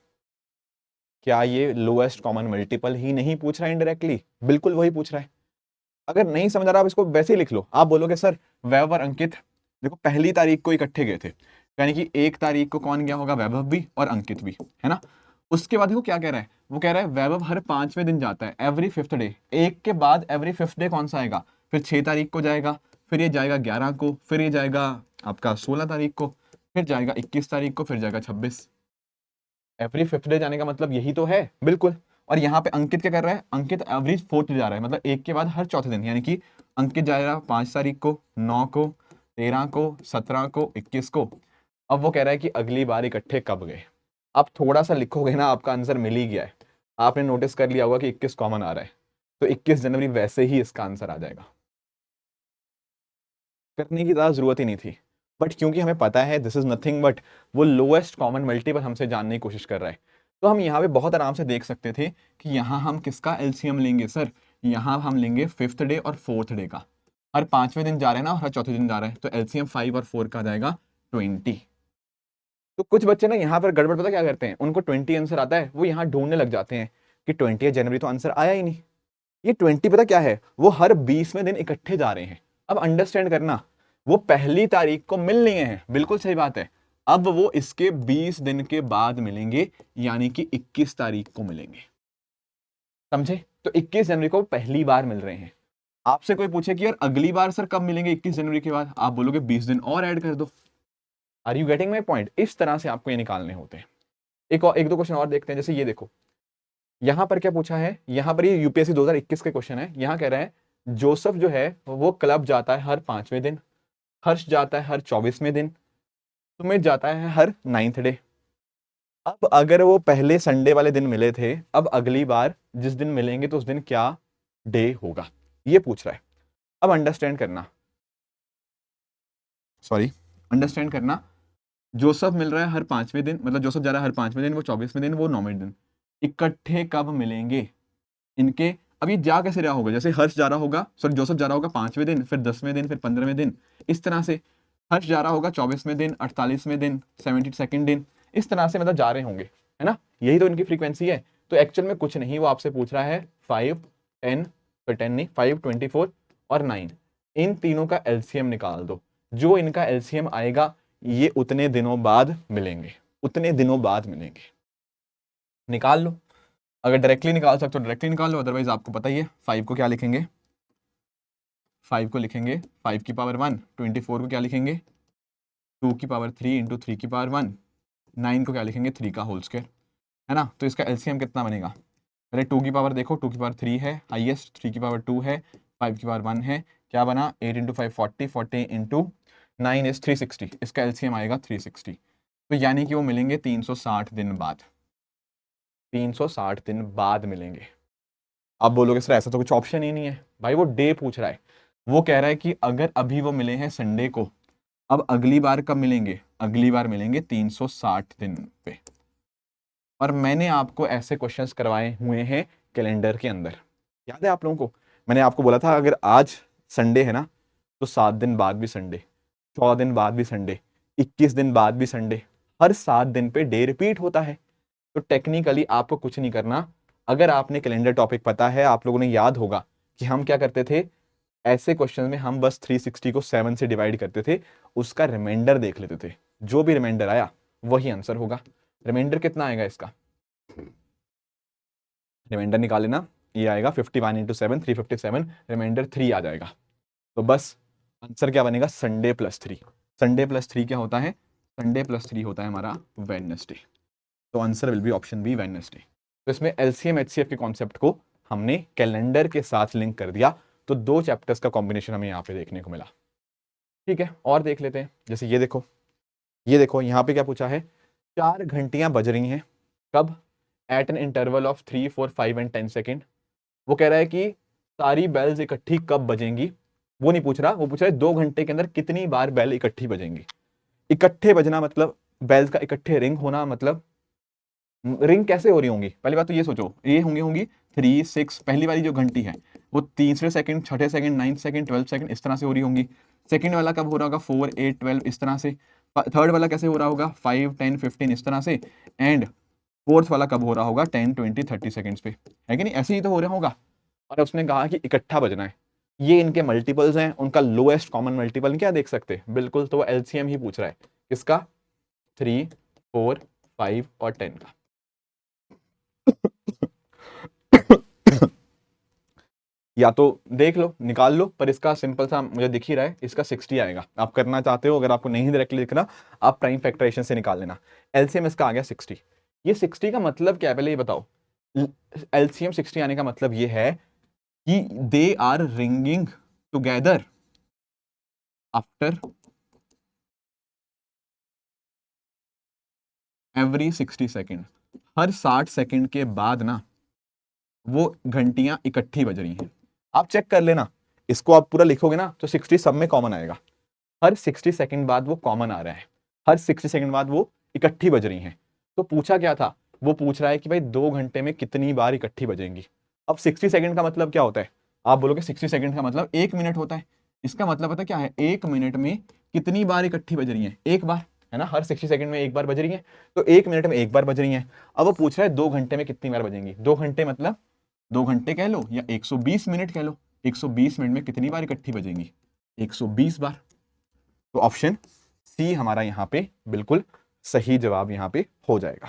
क्या ये लोएस्ट कॉमन मल्टीपल ही नहीं पूछ रहा है इनडायरेक्टली, बिल्कुल वही पूछ रहा है। अगर नहीं समझ आ रहा, आप इसको वैसे ही लिख लो। आप बोलोगे सर वैभव और अंकित देखो 1 तारीख को इकट्ठे गए थे, यानी कि 1 तारीख को कौन गया होगा, वैभव भी और अंकित भी, है ना? उसके बाद वो क्या कह रहा है, वो कह रहा है वैभव हर 5वें दिन जाता है, एवरी 5th डे। एक के बाद एवरी 5th डे कौन सा आएगा, फिर 6 तारीख को जाएगा, फिर ये जाएगा 11 को, फिर ये जाएगा आपका 16 तारीख को, फिर जाएगा 21 तारीख को, फिर जाएगा 26। एवरी 5th डे जाने का मतलब यही तो है, बिल्कुल। और यहाँ पे अंकित क्या कर रहा है, अंकित एवरी 4th जा रहा है, मतलब एक के बाद हर चौथे दिन, यानी कि अंकित जाएगा 5 तारीख को, 9 को, 13 को, 17 को, 21 को। अब वो कह रहा है कि अगली बार इकट्ठे कब गए। आप थोड़ा सा लिखोगे ना, आपका आंसर मिल ही गया है। आपने नोटिस कर लिया होगा कि 21 कॉमन आ रहा है, तो 21 जनवरी वैसे ही इसका आंसर आ जाएगा, करने की ज़्यादा जरूरत ही नहीं थी। बट क्योंकि हमें पता है दिस इज नथिंग बट वो लोएस्ट कॉमन मल्टीपल हमसे जानने की कोशिश कर रहा है, तो हम यहाँ पे बहुत आराम से देख सकते थे कि यहाँ हम किसका एलसीएम लेंगे सर, यहाँ हम लेंगे 5th डे और 4th डे का। हर 5वें दिन जा रहे हैं ना, हर चौथे दिन जा रहे हैं, तो एलसीएम 5 और 4 का आ जाएगा 20। तो कुछ बच्चे ना यहाँ पर गड़बड़ पता क्या करते हैं, उनको 20 आंसर आता है, वो यहाँ ढूंढने लग जाते हैं कि 20 जनवरी तो आंसर आया ही नहीं। ये 20 पता क्या है, वो हर 20वें दिन इकट्ठे जा रहे हैं। अब अंडरस्टैंड करना, वो पहली तारीख को मिल लिए हैं, बिल्कुल सही बात है। अब वो इसके 20 दिन के बाद मिलेंगे, यानी कि 21 तारीख को मिलेंगे, समझे? तो 21 जनवरी को पहली बार मिल रहे हैं। आपसे कोई पूछे कि यार अगली बार सर कब मिलेंगे 21 जनवरी के बाद, आप बोलोगे 20 दिन और ऐड कर दो। Are you getting my point? इस तरह से आपको ये निकालने होते हैं। एक दो क्वेश्चन और देखते हैं, जैसे ये देखो, यहां पर क्या पूछा है, यहां पर ये यूपीएससी 2021 के क्वेश्चन है। यहां कह रहे हैं जोसेफ जो है वो क्लब जाता है हर 5वें दिन, हर्ष जाता है हर 24वें दिन, सुमित जाता है हर 9th डे। अब अगर वो पहले संडे वाले दिन मिले थे, अब अगली बार जिस दिन मिलेंगे तो उस दिन क्या डे होगा, ये पूछ रहा है। अब अंडरस्टैंड करना, सॉरी, अंडरस्टैंड करना, जोसेफ मिल रहा है हर 5वें दिन, मतलब जोसेफ जा रहा है हर 5वें दिन, वो 24वें दिन, वो 9वें दिन, इकट्ठे कब मिलेंगे इनके। अब ये जा कैसे रहा होगा, जैसे हर्ष जा रहा होगा, सॉरी जोसेफ जा रहा होगा 5वें दिन, फिर 10वें दिन, फिर 15वें दिन, इस तरह से हर्ष जा रहा होगा 24वें दिन, 48वें दिन, 72nd दिन, इस तरह से मतलब जा रहे होंगे, है ना? यही तो इनकी फ्रीक्वेंसी है। तो एक्चुअल में कुछ नहीं, वो आपसे पूछ रहा है 5, 10, तो 10 नहीं, 5, 24 और 9, इन तीनों का एलसीएम निकाल दो। जो इनका एलसीएम आएगा ये उतने दिनों बाद मिलेंगे, उतने दिनों बाद मिलेंगे, निकाल लो। अगर डायरेक्टली निकाल सकते हो डायरेक्टली निकाल लो, अदरवाइज आपको पता ही है 5 को क्या लिखेंगे, 5 को लिखेंगे 5 की पावर 1, 24 को क्या लिखेंगे 2 की पावर 3 इंटू 3 की पावर 1, 9 को क्या लिखेंगे 3 का होल स्क्वायर, है ना? तो इसका एलसीएम कितना बनेगा, पहले 2 की पावर देखो, 2 की पावर 3 है हाईएस्ट, 3 की पावर 2 है, 5 की पावर 1 है, क्या बना 8 इंटू 5 40, 40 इंटू 9 इज 360, इसका एलसीएम आएगा 360। तो यानी कि वो मिलेंगे 360 दिन बाद, 360 दिन बाद मिलेंगे। आप बोलोगे सर ऐसा तो कुछ ऑप्शन ही नहीं है, भाई वो डे पूछ रहा है, वो कह रहा है कि अगर अभी वो मिले हैं संडे को, अब अगली बार कब मिलेंगे, अगली बार मिलेंगे 360 दिन पे। और मैंने आपको ऐसे क्वेश्चंस करवाए हुए हैं कैलेंडर के अंदर, याद है आप लोगों को? मैंने आपको बोला था अगर आज संडे है ना, तो 7 दिन बाद भी संडे, 14 दिन बाद भी संडे, 21 दिन बाद भी संडे, हर 7 दिन पे डे रिपीट होता है। तो टेक्निकली आपको कुछ नहीं करना, अगर आपने कैलेंडर टॉपिक पता है, आप लोगों ने याद होगा कि हम क्या करते थे, ऐसे क्वेश्चन में हम बस 360 को 7 से डिवाइड करते थे, उसका रिमाइंडर देख लेते थे, जो भी रिमाइंडर आया वही आंसर होगा। रिमाइंडर कितना आएगा इसका, रिमाइंडर निकाल लेना, ये आएगा 51 इंटू 7, 357, रिमाइंडर 3 आ जाएगा। तो बस आंसर क्या बनेगा, संडे प्लस 3। संडे प्लस 3 क्या होता है, संडे प्लस 3 होता है हमारा वेडनेसडे। तो answer will be option B, Wednesday. तो इसमें एलसीएम एचसीएफ के कॉन्सेप्ट को हमने कैलेंडर के साथ लिंक कर दिया, तो 2 चैप्टर्स का कॉम्बिनेशन हमें यहाँ पे देखने को मिला। ठीक है, और देख लेते हैं, जैसे ये देखो, ये देखो यहाँ पे क्या पूछा है, 4 घंटियां बज रही हैं, कब, at an interval of 3, 4, 5 and 10 second. वो कह रहा है कि सारी बेल्स इकट्ठी कब बजेंगी, वो नहीं पूछ रहा, वो पूछ रहा है 2 घंटे के अंदर कितनी बार बेल इकट्ठी बजेंगी। इकट्ठे बजना मतलब बेल्स का इकट्ठे रिंग होना, मतलब रिंग कैसे हो रही होंगी, पहली बात तो ये सोचो, ये होंगी होंगी 3, 6, पहली वाली जो घंटी है वो तीसरे सेकंड, छठे second, 9th second, 12th second, इस तरह से हो रही होंगी। सेकंड वाला कब हो रहा होगा 4, 8, 12, इस तरह से। थर्ड वाला कैसे हो रहा होगा 5, 10, 15, इस तरह से। एंड फोर्थ वाला कब हो रहा होगा 10, 20, 30 सेकंड्स पे, है कि नहीं, ऐसे ही तो हो रहा होगा। और उसने कहा कि इकट्ठा बजना है, ये इनके मल्टीपल्स हैं, उनका लोएस्ट कॉमन मल्टीपल क्या देख सकते, बिल्कुल, तो वो एलसीएम ही पूछ रहा है, किसका, 3, 4, 5 और 10 का। या तो देख लो निकाल लो, पर इसका सिंपल सा मुझे दिख ही रहा है, इसका 60 आएगा। आप करना चाहते हो, अगर आपको नहीं डायरेक्टली दिखना, आप प्राइम फैक्टराइजेशन से निकाल लेना। एलसीएम इसका आ गया 60। ये 60 का मतलब क्या है, पहले ये बताओ। एलसीएम 60 आने का मतलब ये है कि they are ringing together after every 60 second, हर 60 सेकेंड के बाद ना वो घंटियां इकट्ठी बज रही हैं। आप चेक कर लेना, इसको आप पूरा लिखोगे ना तो 60 सब में कॉमन आएगा। हर 60 सेकंड बाद वो कॉमन आ रहा है, हर 60 सेकंड बाद वो इकट्ठी बज रही हैं। तो पूछा क्या था, वो पूछ रहा है कि भाई 2 घंटे में कितनी बार इकट्ठी बजेंगी। अब 60 सेकंड का मतलब क्या होता है, आप बोलोगे 60 सेकंड का मतलब 1 मिनट होता है। इसका मतलब पता क्या है, 1 मिनट में कितनी बार इकट्ठी बज रही है, एक बार, है ना, हर 60 सेकंड में एक बार बज रही है, तो 1 मिनट में एक बार बज रही है। अब वो पूछ रहा है 2 घंटे में कितनी बार बजेंगी। 2 घंटे मतलब 2 घंटे कह लो या 120 मिनट कह लो, 120 मिनट में कितनी बार इकट्ठी बजेंगी, 120 बार। तो ऑप्शन सी हमारा यहाँ पे बिल्कुल सही जवाब यहाँ पे हो जाएगा।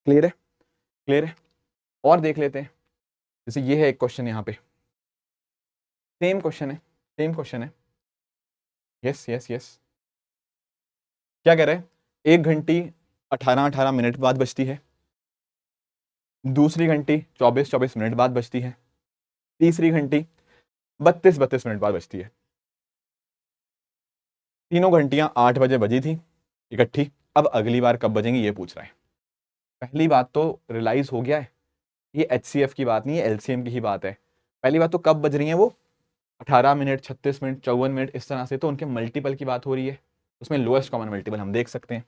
क्लियर है, क्लियर है। और देख लेते हैं, जैसे ये है एक क्वेश्चन यहाँ पे, सेम क्वेश्चन है, सेम क्वेश्चन है। यस यस यस, क्या कह रहे हैं, 1 घंटी 18-18 मिनट बाद बजती है, दूसरी घंटी 24-24 मिनट बाद बजती है, तीसरी घंटी 32-32 मिनट बाद बजती है। तीनों घंटियां 8 बजे बजी थी इकट्ठी, अब अगली बार कब बजेंगी ये पूछ रहा है। पहली बात तो रियलाइज हो गया है, ये HCF की बात नहीं है, LCM की ही बात है। पहली बात तो कब बज रही है वो, 18 मिनट, 36 मिनट, 54 मिनट, इस तरह से, तो उनके मल्टीपल की बात हो रही है, उसमें लोएस्ट कॉमन मल्टीपल हम देख सकते हैं।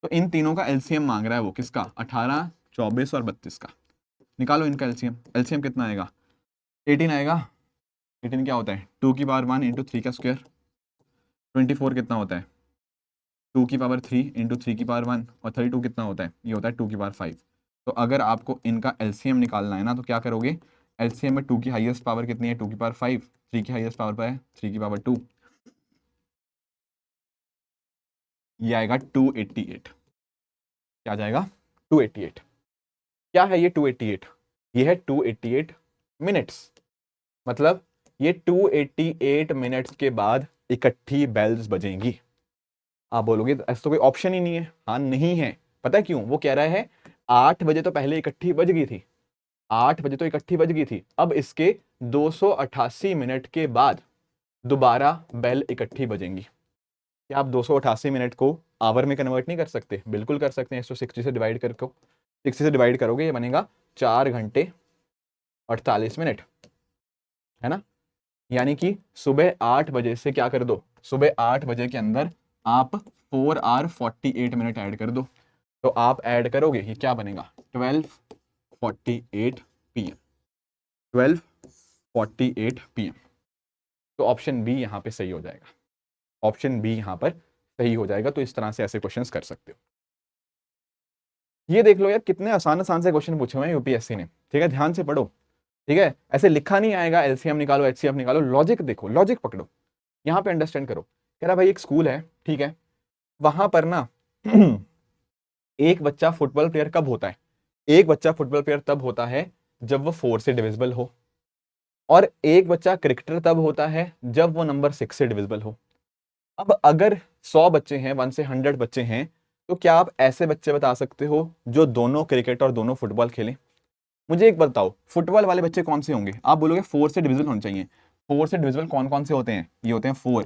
तो इन तीनों का LCM मांग रहा है वो, किसका, 18, 24 और 32 का। निकालो इनका LCM, LCM कितना आएगा, 18 आएगा। 18 क्या होता है, 2 की पावर 1 इंटू 3 का स्क्वायर। 24 कितना होता है, 2 की पावर 3 इंटू 3 की पावर 1, और 32 कितना होता है, ये होता है 2 की पावर 5। तो अगर आपको इनका LCM निकालना है ना, तो क्या करोगे, LCM में 2 की हाईएस्ट पावर कितनी है, 2 की पावर 5, 3 की हाईएस्ट पावर पर है 3 की पावर 2, ये आएगा 288। क्या जाएगा, 288। क्या है ये 288, ये है 288 मिनट्स, मतलब ये 288 मिनट्स के बाद इकट्ठी बेल्स बजेंगी। आप बोलोगे ऐसा तो कोई ऑप्शन ही नहीं है, हाँ नहीं है, पता है क्यों, वो कह रहा है 8 बजे तो पहले इकट्ठी बज गई थी, 8 बजे तो इकट्ठी बज गई थी, अब इसके 288 मिनट के बाद दोबारा बेल इकट्ठी बजेंगी। क्या आप 288 मिनट को आवर में कन्वर्ट नहीं कर सकते, बिल्कुल कर सकते हैं, 160 से डिवाइड करके, 60 से डिवाइड करोगे ये बनेगा 4 घंटे 48 मिनट, है ना। यानी कि सुबह 8 बजे से क्या कर दो, सुबह 8 बजे के अंदर आप 4 आवर 48 मिनट ऐड कर दो, तो आप ऐड करोगे ये क्या बनेगा, 12:48 PM, 12:48 PM। तो ऑप्शन बी यहाँ पे सही हो जाएगा, ऑप्शन बी यहाँ पर सही हो जाएगा। तो इस तरह से ऐसे क्वेश्चंस कर सकते हो। ये देख लो यार, कितने आसान आसान से क्वेश्चन पूछे हुए हैं यूपीएससी ने, ठीक है, ध्यान से पढ़ो, ठीक है, ऐसे लिखा नहीं आएगा LCM निकालो HCF निकालो, लॉजिक देखो, लॉजिक पकड़ो, यहाँ पे अंडरस्टैंड करो। कह रहा भाई एक स्कूल है, ठीक है, वहां पर ना एक बच्चा फुटबॉल प्लेयर कब होता है, एक बच्चा फुटबॉल प्लेयर तब होता है जब वो 4 से डिविजिबल हो, और एक बच्चा क्रिकेटर तब होता है जब वो नंबर 6 से डिविजिबल हो। अब अगर 100 बच्चे हैं, 1 से 100 बच्चे हैं, तो क्या आप ऐसे बच्चे बता सकते हो जो दोनों क्रिकेट और दोनों फुटबॉल खेलें। मुझे एक बताओ, फुटबॉल वाले बच्चे कौन से होंगे, आप बोलोगे 4 से डिविजिबल होने चाहिए। 4 से डिविजिबल कौन कौन से होते हैं, ये होते हैं 4,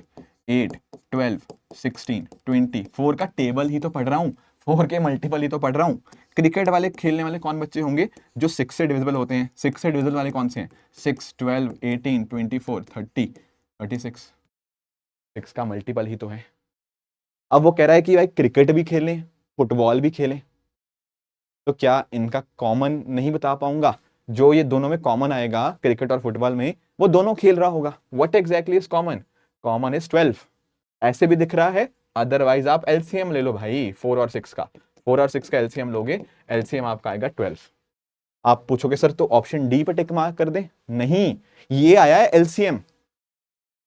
8, 12, 16, 20। 4 का टेबल ही तो पढ़ रहा हूँ, 4 के मल्टीपल ही तो पढ़ रहा हूँ। क्रिकेट वाले खेलने वाले कौन बच्चे होंगे, जो 6 से डिविजिबल होते हैं। 6 से डिविजिबल वाले कौन से हैं, 6, 12, 18, 24, 30, 36, 6 का मल्टीपल ही तो है। अब वो कह रहा है कि भाई क्रिकेट भी खेलें फुटबॉल भी खेलें, तो क्या इनका कॉमन नहीं बता पाऊंगा, जो ये दोनों में कॉमन आएगा क्रिकेट और फुटबॉल में, वो दोनों खेल रहा होगा। What exactly is common, common is 12, ऐसे भी दिख रहा है। अदरवाइज आप LCM ले लो भाई 4 और 6 का, 4 और 6 का LCM लोगे, LCM आपका आएगा 12। आप पूछोगे सर तो ऑप्शन डी पे टिक मार्क कर दे, नहीं, ये आया है LCM।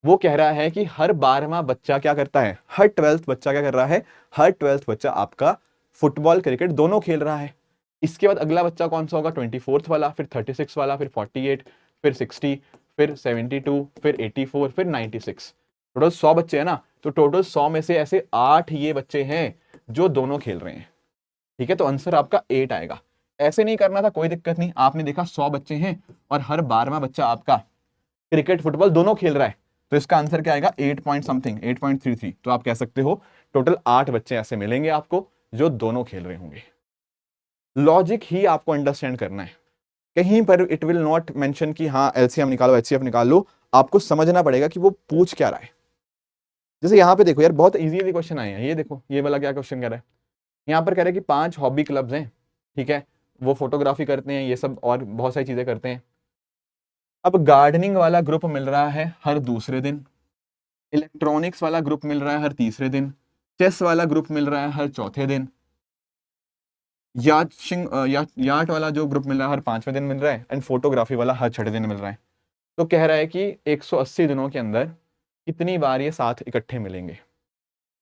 वो कह रहा है कि हर 12वां बच्चा क्या करता है, हर 12th बच्चा क्या कर रहा है, हर 12th बच्चा आपका फुटबॉल क्रिकेट दोनों खेल रहा है। इसके बाद अगला बच्चा कौन सा होगा, 24th वाला, फिर 36 वाला, फिर 48, फिर 60, फिर 72, फिर 84, फिर 96। टोटल 100 बच्चे हैं ना, तो टोटल 100 में से ऐसे 8 ये बच्चे हैं जो दोनों खेल रहे हैं, ठीक है। तो आंसर आपका 8 आएगा। ऐसे नहीं करना था, कोई दिक्कत नहीं, आपने देखा 100 बच्चे हैं और हर 12वां बच्चा आपका क्रिकेट फुटबॉल दोनों खेल रहा है, तो इसका आंसर क्या आएगा, 8 पॉइंट समथिंग, 8.33। तो आप कह सकते हो टोटल 8 बच्चे ऐसे मिलेंगे आपको जो दोनों खेल रहे होंगे। लॉजिक ही आपको अंडरस्टैंड करना है, कहीं पर इट विल नॉट मेंशन कि हाँ एलसीएम निकालो एचसीएफ निकाल लो, आपको समझना पड़ेगा कि वो पूछ क्या रहा है। जैसे यहाँ पे देखो यार, बहुत इजी इजी क्वेश्चन आए हैं, ये देखो ये वाला क्या क्वेश्चन कह रहा है, यहाँ पर कह रहा है कि 5 हॉबी क्लब्स हैं, ठीक है, वो फोटोग्राफी करते हैं, ये सब और बहुत सारी चीजें करते हैं। अब गार्डनिंग वाला ग्रुप मिल रहा है हर दूसरे दिन, इलेक्ट्रॉनिक्स वाला ग्रुप मिल रहा है हर तीसरे दिन, चेस वाला ग्रुप मिल रहा है हर चौथे दिन, याट वाला जो ग्रुप मिल रहा है हर पांचवें दिन मिल रहा है, एंड फोटोग्राफी वाला हर छठे दिन मिल रहा है। तो कह रहा है कि 180 दिनों के अंदर कितनी बार ये साथ इकट्ठे मिलेंगे।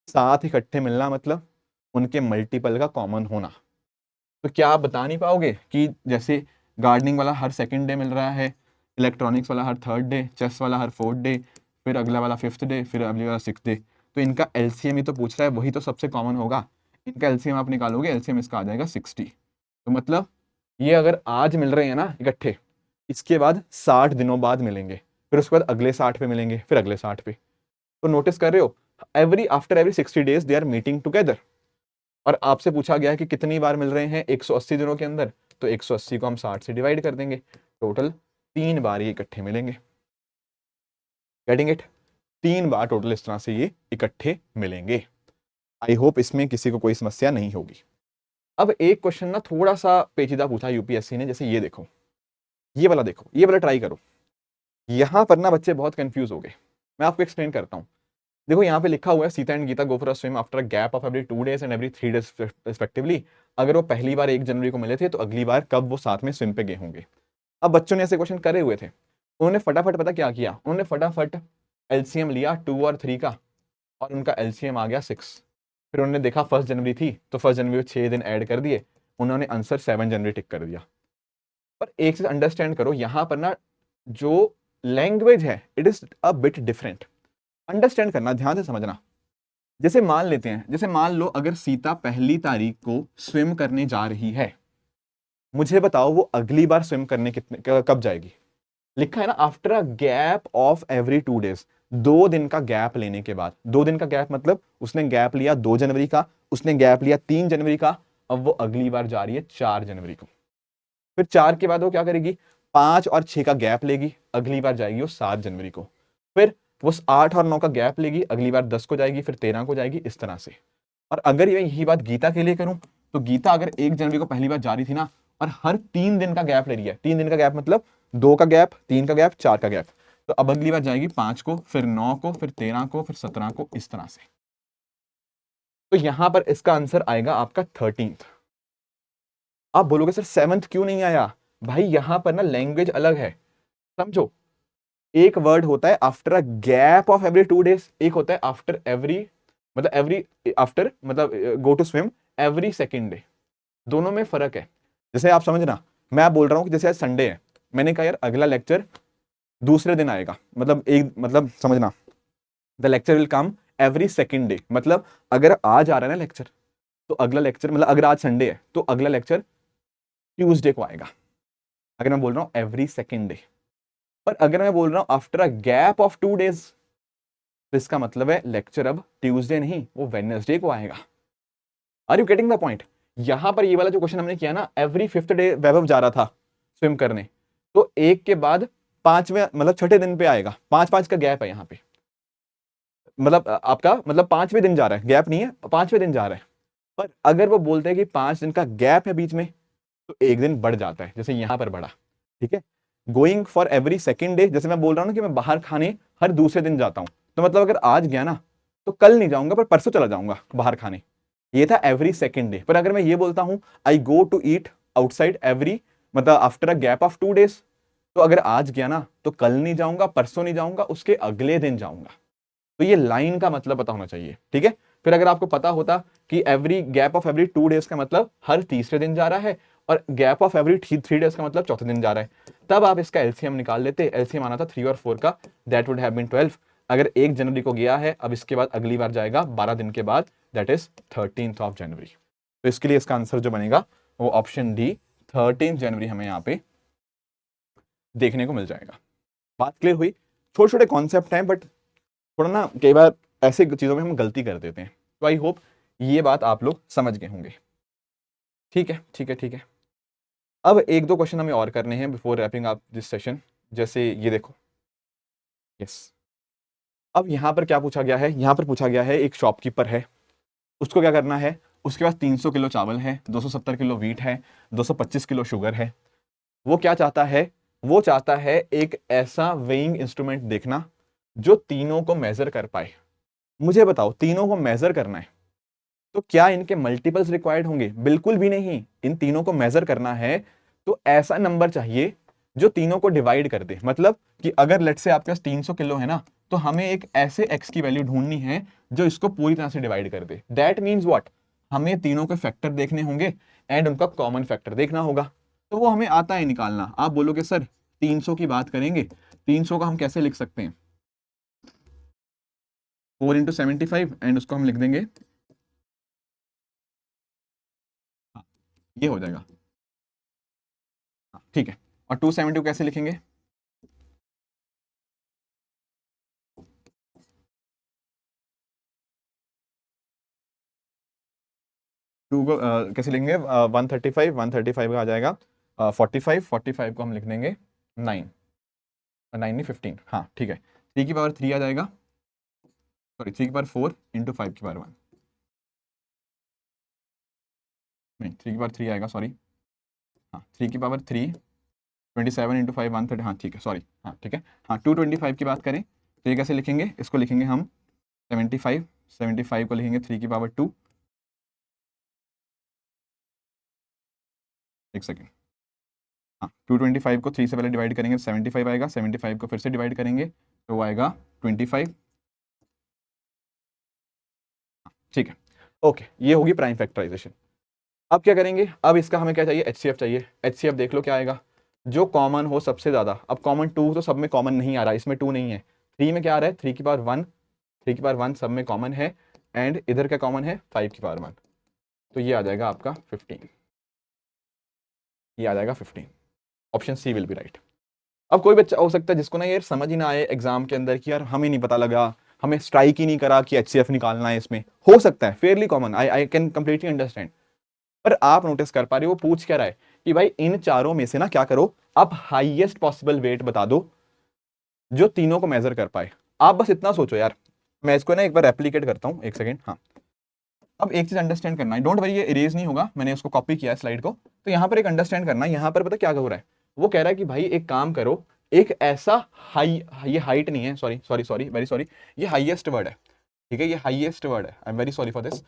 साथ इकट्ठे मिलना मतलब उनके मल्टीपल का कॉमन होना। तो क्या आप बता नहीं पाओगे कि जैसे गार्डनिंग वाला हर सेकंड डे मिल रहा है, इलेक्ट्रॉनिक्स वाला हर थर्ड डे, चेस वाला हर फोर्थ डे, फिर अगला वाला फिफ्थ डे, फिर अगले वाला सिक्स डे, तो इनका एलसीएम ही तो पूछ रहा है, वही तो सबसे कॉमन होगा। इनका एलसीएम आप निकालोगे, एलसीएम इसका आ जाएगा 60। तो मतलब ये अगर आज मिल रहे हैं ना इकट्ठे, इसके बाद 60 दिनों बाद मिलेंगे, फिर उसके बाद अगले 60 पे मिलेंगे, फिर अगले 60 पे। तो नोटिस कर रहे हो, after every 60 days they are meeting together. और आपसे पूछा गया है कि कितनी बार मिल रहे हैं 180 दिनों के अंदर, तो 180 को हम 60 से डिवाइड कर देंगे, टोटल 3 बार ये इकट्ठे मिलेंगे। Getting it? 3 बार टोटल इस तरह से ये इकट्ठे मिलेंगे। आई होप इसमें किसी को कोई समस्या नहीं होगी। अब एक क्वेश्चन ना थोड़ा सा पेचीदा पूछा यूपीएससी ने, जैसे ये देखो, ये वाला देखो, ये वाला ट्राई करो। यहां पर ना बच्चे बहुत कंफ्यूज हो गए, मैं आपको एक्सप्लेन करता हूं। देखो यहाँ पे लिखा हुआ है Sita and Gita go for a swim after a gap of every 2 days and every 3 days respectively. अगर वो पहली बार 1 जनवरी को मिले थे तो अगली बार कब वो साथ में स्विम पे गए होंगे। अब बच्चों ने ऐसे क्वेश्चन करे हुए थे, उन्होंने फटाफट पता क्या किया, उन्होंने फटाफट एलसीएम लिया 2 और 3 का, और उनका एलसीएम आ गया 6। फिर उन्होंने देखा 1 जनवरी थी, तो 1 जनवरी को 6 दिन ऐड कर दिए, उन्होंने आंसर 7 जनवरी टिक कर दिया। पर एक चीज अंडरस्टैंड करो, यहां पर ना जो लैंग्वेज है it is a bit different. Understand करना, ध्यान से समझना। जैसे मान लेते हैं, जैसे मान लो अगर सीता पहली तारीख को स्विम करने जा रही है, मुझे बताओ वो अगली बार स्विम करने कब जाएगी। लिखा है ना after a gap of every 2 days, 2 दिन का गैप लेने के बाद। 2 दिन का गैप मतलब उसने गैप लिया 2 जनवरी का, उसने गैप लिया 3 जनवरी का, अब वो अगली बार जा रही है 4 जनवरी को। फिर 4 के बाद वो क्या करेगी, 5 और 6 का गैप लेगी, अगली बार जाएगी वो 7 जनवरी को। फिर वो 8 और 9 का गैप लेगी, अगली बार 10 को जाएगी, फिर 13 को जाएगी, इस तरह से। और अगर ये यही बात गीता के लिए करूं, तो गीता अगर 1 जनवरी को पहली बार जा रही थी ना, और हर 3 दिन का गैप ले रही है, 3 दिन का गैप मतलब 2 का गैप, 3 का गैप, 4 का गैप, तो अब अगली बार जाएगी 5 को, फिर 9 को, फिर 13 को, फिर 17 को, इस तरह से। तो यहां पर इसका आंसर आएगा आपका 13th। आप बोलोगे सर 7th क्यों नहीं आया? भाई यहां पर ना लैंग्वेज अलग है, समझो। एक वर्ड होता है after a gap of every 2 days, एक होता है आफ्टर एवरी, मतलब एवरी, आफ्टर मतलब go to swim every second day. दोनों में फर्क है। जैसे आप समझना, मैं बोल रहा हूं कि जैसे आज संडे है, मैंने कहा यार अगला लेक्चर दूसरे दिन आएगा, मतलब एक, मतलब समझना, the lecture will come every second day, मतलब अगर आज आ रहा है ना लेक्चर, तो अगला लेक्चर, मतलब अगर आज संडे है तो अगला लेक्चर ट्यूसडे को आएगा, अगर मैं बोल रहा हूं एवरी सेकेंड डे। पर अगर मैं बोल रहा हूं after a gap of 2 days, तो इसका मतलब है लेक्चर अब ट्यूसडे नहीं, वो वेडनेसडे को आएगा। Are you getting the point? यहां पर ये वाला जो क्वेश्चन हमने किया ना, एवरी 5th डे वैभव जा रहा था स्विम करने, तो एक के बाद 5वें मतलब छठे दिन पे आएगा, 5 का गैप है यहाँ पे, मतलब आपका मतलब 5वें दिन जा रहा है, गैप नहीं है, 5वें दिन जा रहा है। पर अगर वो बोलते हैं कि 5 दिन का गैप है बीच में, तो एक दिन बढ़ जाता है, जैसे यहां पर बढ़ा, ठीक है। Going for every second day, जैसे मैं बोल रहा हूं ना कि मैं बाहर खाने हर दूसरे दिन जाता हूं, तो मतलब अगर आज गया ना, तो कल नहीं जाऊंगा, पर परसों चला जाऊंगा बाहर खाने। ये था एवरी सेकेंड डे। पर अगर मैं ये बोलता हूं I go to eat outside every, मतलब after a gap of 2 days, तो अगर आज गया ना तो कल नहीं जाऊंगा, परसों नहीं जाऊंगा, उसके अगले दिन जाऊंगा। तो ये लाइन का मतलब पता होना चाहिए, ठीक है। फिर अगर आपको पता होता कि every gap of every 2 days का मतलब हर तीसरे दिन जा रहा है, और गैप ऑफ एवरी 3 days का मतलब चौथे दिन जा रहा है, तब आप इसका एलसीएम निकाल लेते। एलसीएम आना था 3 और 4 का, दैट वुड हैव बीन 12। अगर 1 जनवरी को गया है, अब इसके बाद अगली बार जाएगा 12 दिन के बाद, that is 13th of January. तो इसके लिए इसका आंसर जो बनेगा वो ऑप्शन डी, 13 जनवरी हमें यहाँ पे देखने को मिल जाएगा। बात क्लियर हुई? छोटे छोटे कॉन्सेप्ट हैं, बट थोड़ा ना कई बार ऐसे चीजों में हम गलती कर देते हैं। तो आई होप ये बात आप लोग समझ गए होंगे। ठीक है, ठीक है, ठीक है। अब एक दो क्वेश्चन हमें और करने हैं before wrapping up this session. जैसे ये देखो, यस, अब यहाँ पर क्या पूछा गया है, यहाँ पर पूछा गया है एक शॉपकीपर है, उसको क्या करना है, उसके पास 300 किलो चावल है, 270 किलो वीट है, 225 किलो शुगर है। वो क्या चाहता है, वो चाहता है एक ऐसा वेइंग इंस्ट्रूमेंट देखना जो तीनों को मेजर कर पाए। मुझे बताओ, तीनों को मेजर करना है तो क्या इनके मल्टीपल्स रिक्वायर्ड होंगे? बिल्कुल भी नहीं। इन तीनों को मेजर करना है तो ऐसा नंबर चाहिए जो तीनों को डिवाइड कर दे। मतलब कि अगर लेट से आपके पास 300 किलो है ना, तो हमें एक ऐसे x की वैल्यू ढूंढनी है जो इसको पूरी तरह से डिवाइड कर दे। दैट मीन्स व्हाट, हमें तीनों के फैक्टर देखने होंगे एंड उनका कॉमन फैक्टर देखना होगा। तो वो हमें आता है निकालना। आप बोलोगे सर 300 की बात करेंगे, 300 का हम कैसे लिख सकते हैं, 4 × 75 एंड उसको हम लिख देंगे, हाँ, ये हो जाएगा, हाँ, ठीक है। और 270 को कैसे लिखेंगे, टू को कैसे लिखेंगे, 135, 135 का आ जाएगा 45, 45 को हम लिख देंगे 9, 9 नहीं 15, हाँ ठीक है। 3 की पावर 3 आ जाएगा, सॉरी 3 की पावर 4 इंटू 5 की पावर 1, नहीं 3 की पावर 3 आएगा, सॉरी, हाँ 3 की पावर 3, 27 इंटू 5 130, हाँ ठीक है, सॉरी, हाँ ठीक है। हाँ 225 की बात करें तो ये कैसे लिखेंगे, इसको लिखेंगे हम 75, 75 को लिखेंगे 3 की पावर 2, एक सेकेंड, हाँ 225 को 3 से पहले डिवाइड करेंगे 75 आएगा, 75 को फिर से डिवाइड करेंगे तो वो आएगा 25, ठीक है। ओके, ये होगी प्राइम फैक्टराइजेशन। अब क्या करेंगे, अब इसका हमें क्या चाहिए, एचसीएफ चाहिए। एचसीएफ देख लो क्या आएगा, जो कॉमन हो सबसे ज्यादा। अब कॉमन 2 तो सब में कॉमन नहीं आ रहा, इसमें 2 नहीं है। 3 में क्या आ रहा है, 3 की पावर 1, 3 की पावर 1 सब में कॉमन है एंड इधर क्या कॉमन है, 5 की पावर 1, तो ये आ जाएगा आपका 15, ये आ जाएगा 15। Option C will be right. अब कोई बच्चा हो सकता है जिसको ना यार समझ ही ना आए एग्जाम के अंदर कि यार हमें नहीं पता लगा, हमें स्ट्राइक ही नहीं करा कि एचसीएफ निकालना है इसमें, हो सकता है, Fairlie common, I can completely understand. पर आप नोटिस कर पा रहे हो वो पूछ क्या रहा है कि भाई इन चारों में से ना क्या करो, आप हाईएस्ट पॉसिबल वेट बता दो जो तीनों को मेजर कर पाए। आप बस इतना सोचो यार, मैं इसको ना एक बार रेप्लिकेट करता हूं, एक सेकेंड, हाँ। अब एक चीज अंडरस्टैंड करना है, डोंट वरी ये इरेज नहीं होगा, मैंने उसको कॉपी किया है स्लाइड को। तो यहां पर एक अंडरस्टैंड करना है, यहां पर पता क्या हो रहा है, वो कह रहा है कि भाई एक काम करो, एक ऐसा हाई, ये हाइट नहीं है, sorry sorry sorry very sorry, ये हाईएस्ट वर्ड है, ठीक है, ये हाईएस्ट वर्ड है, I am very sorry for this.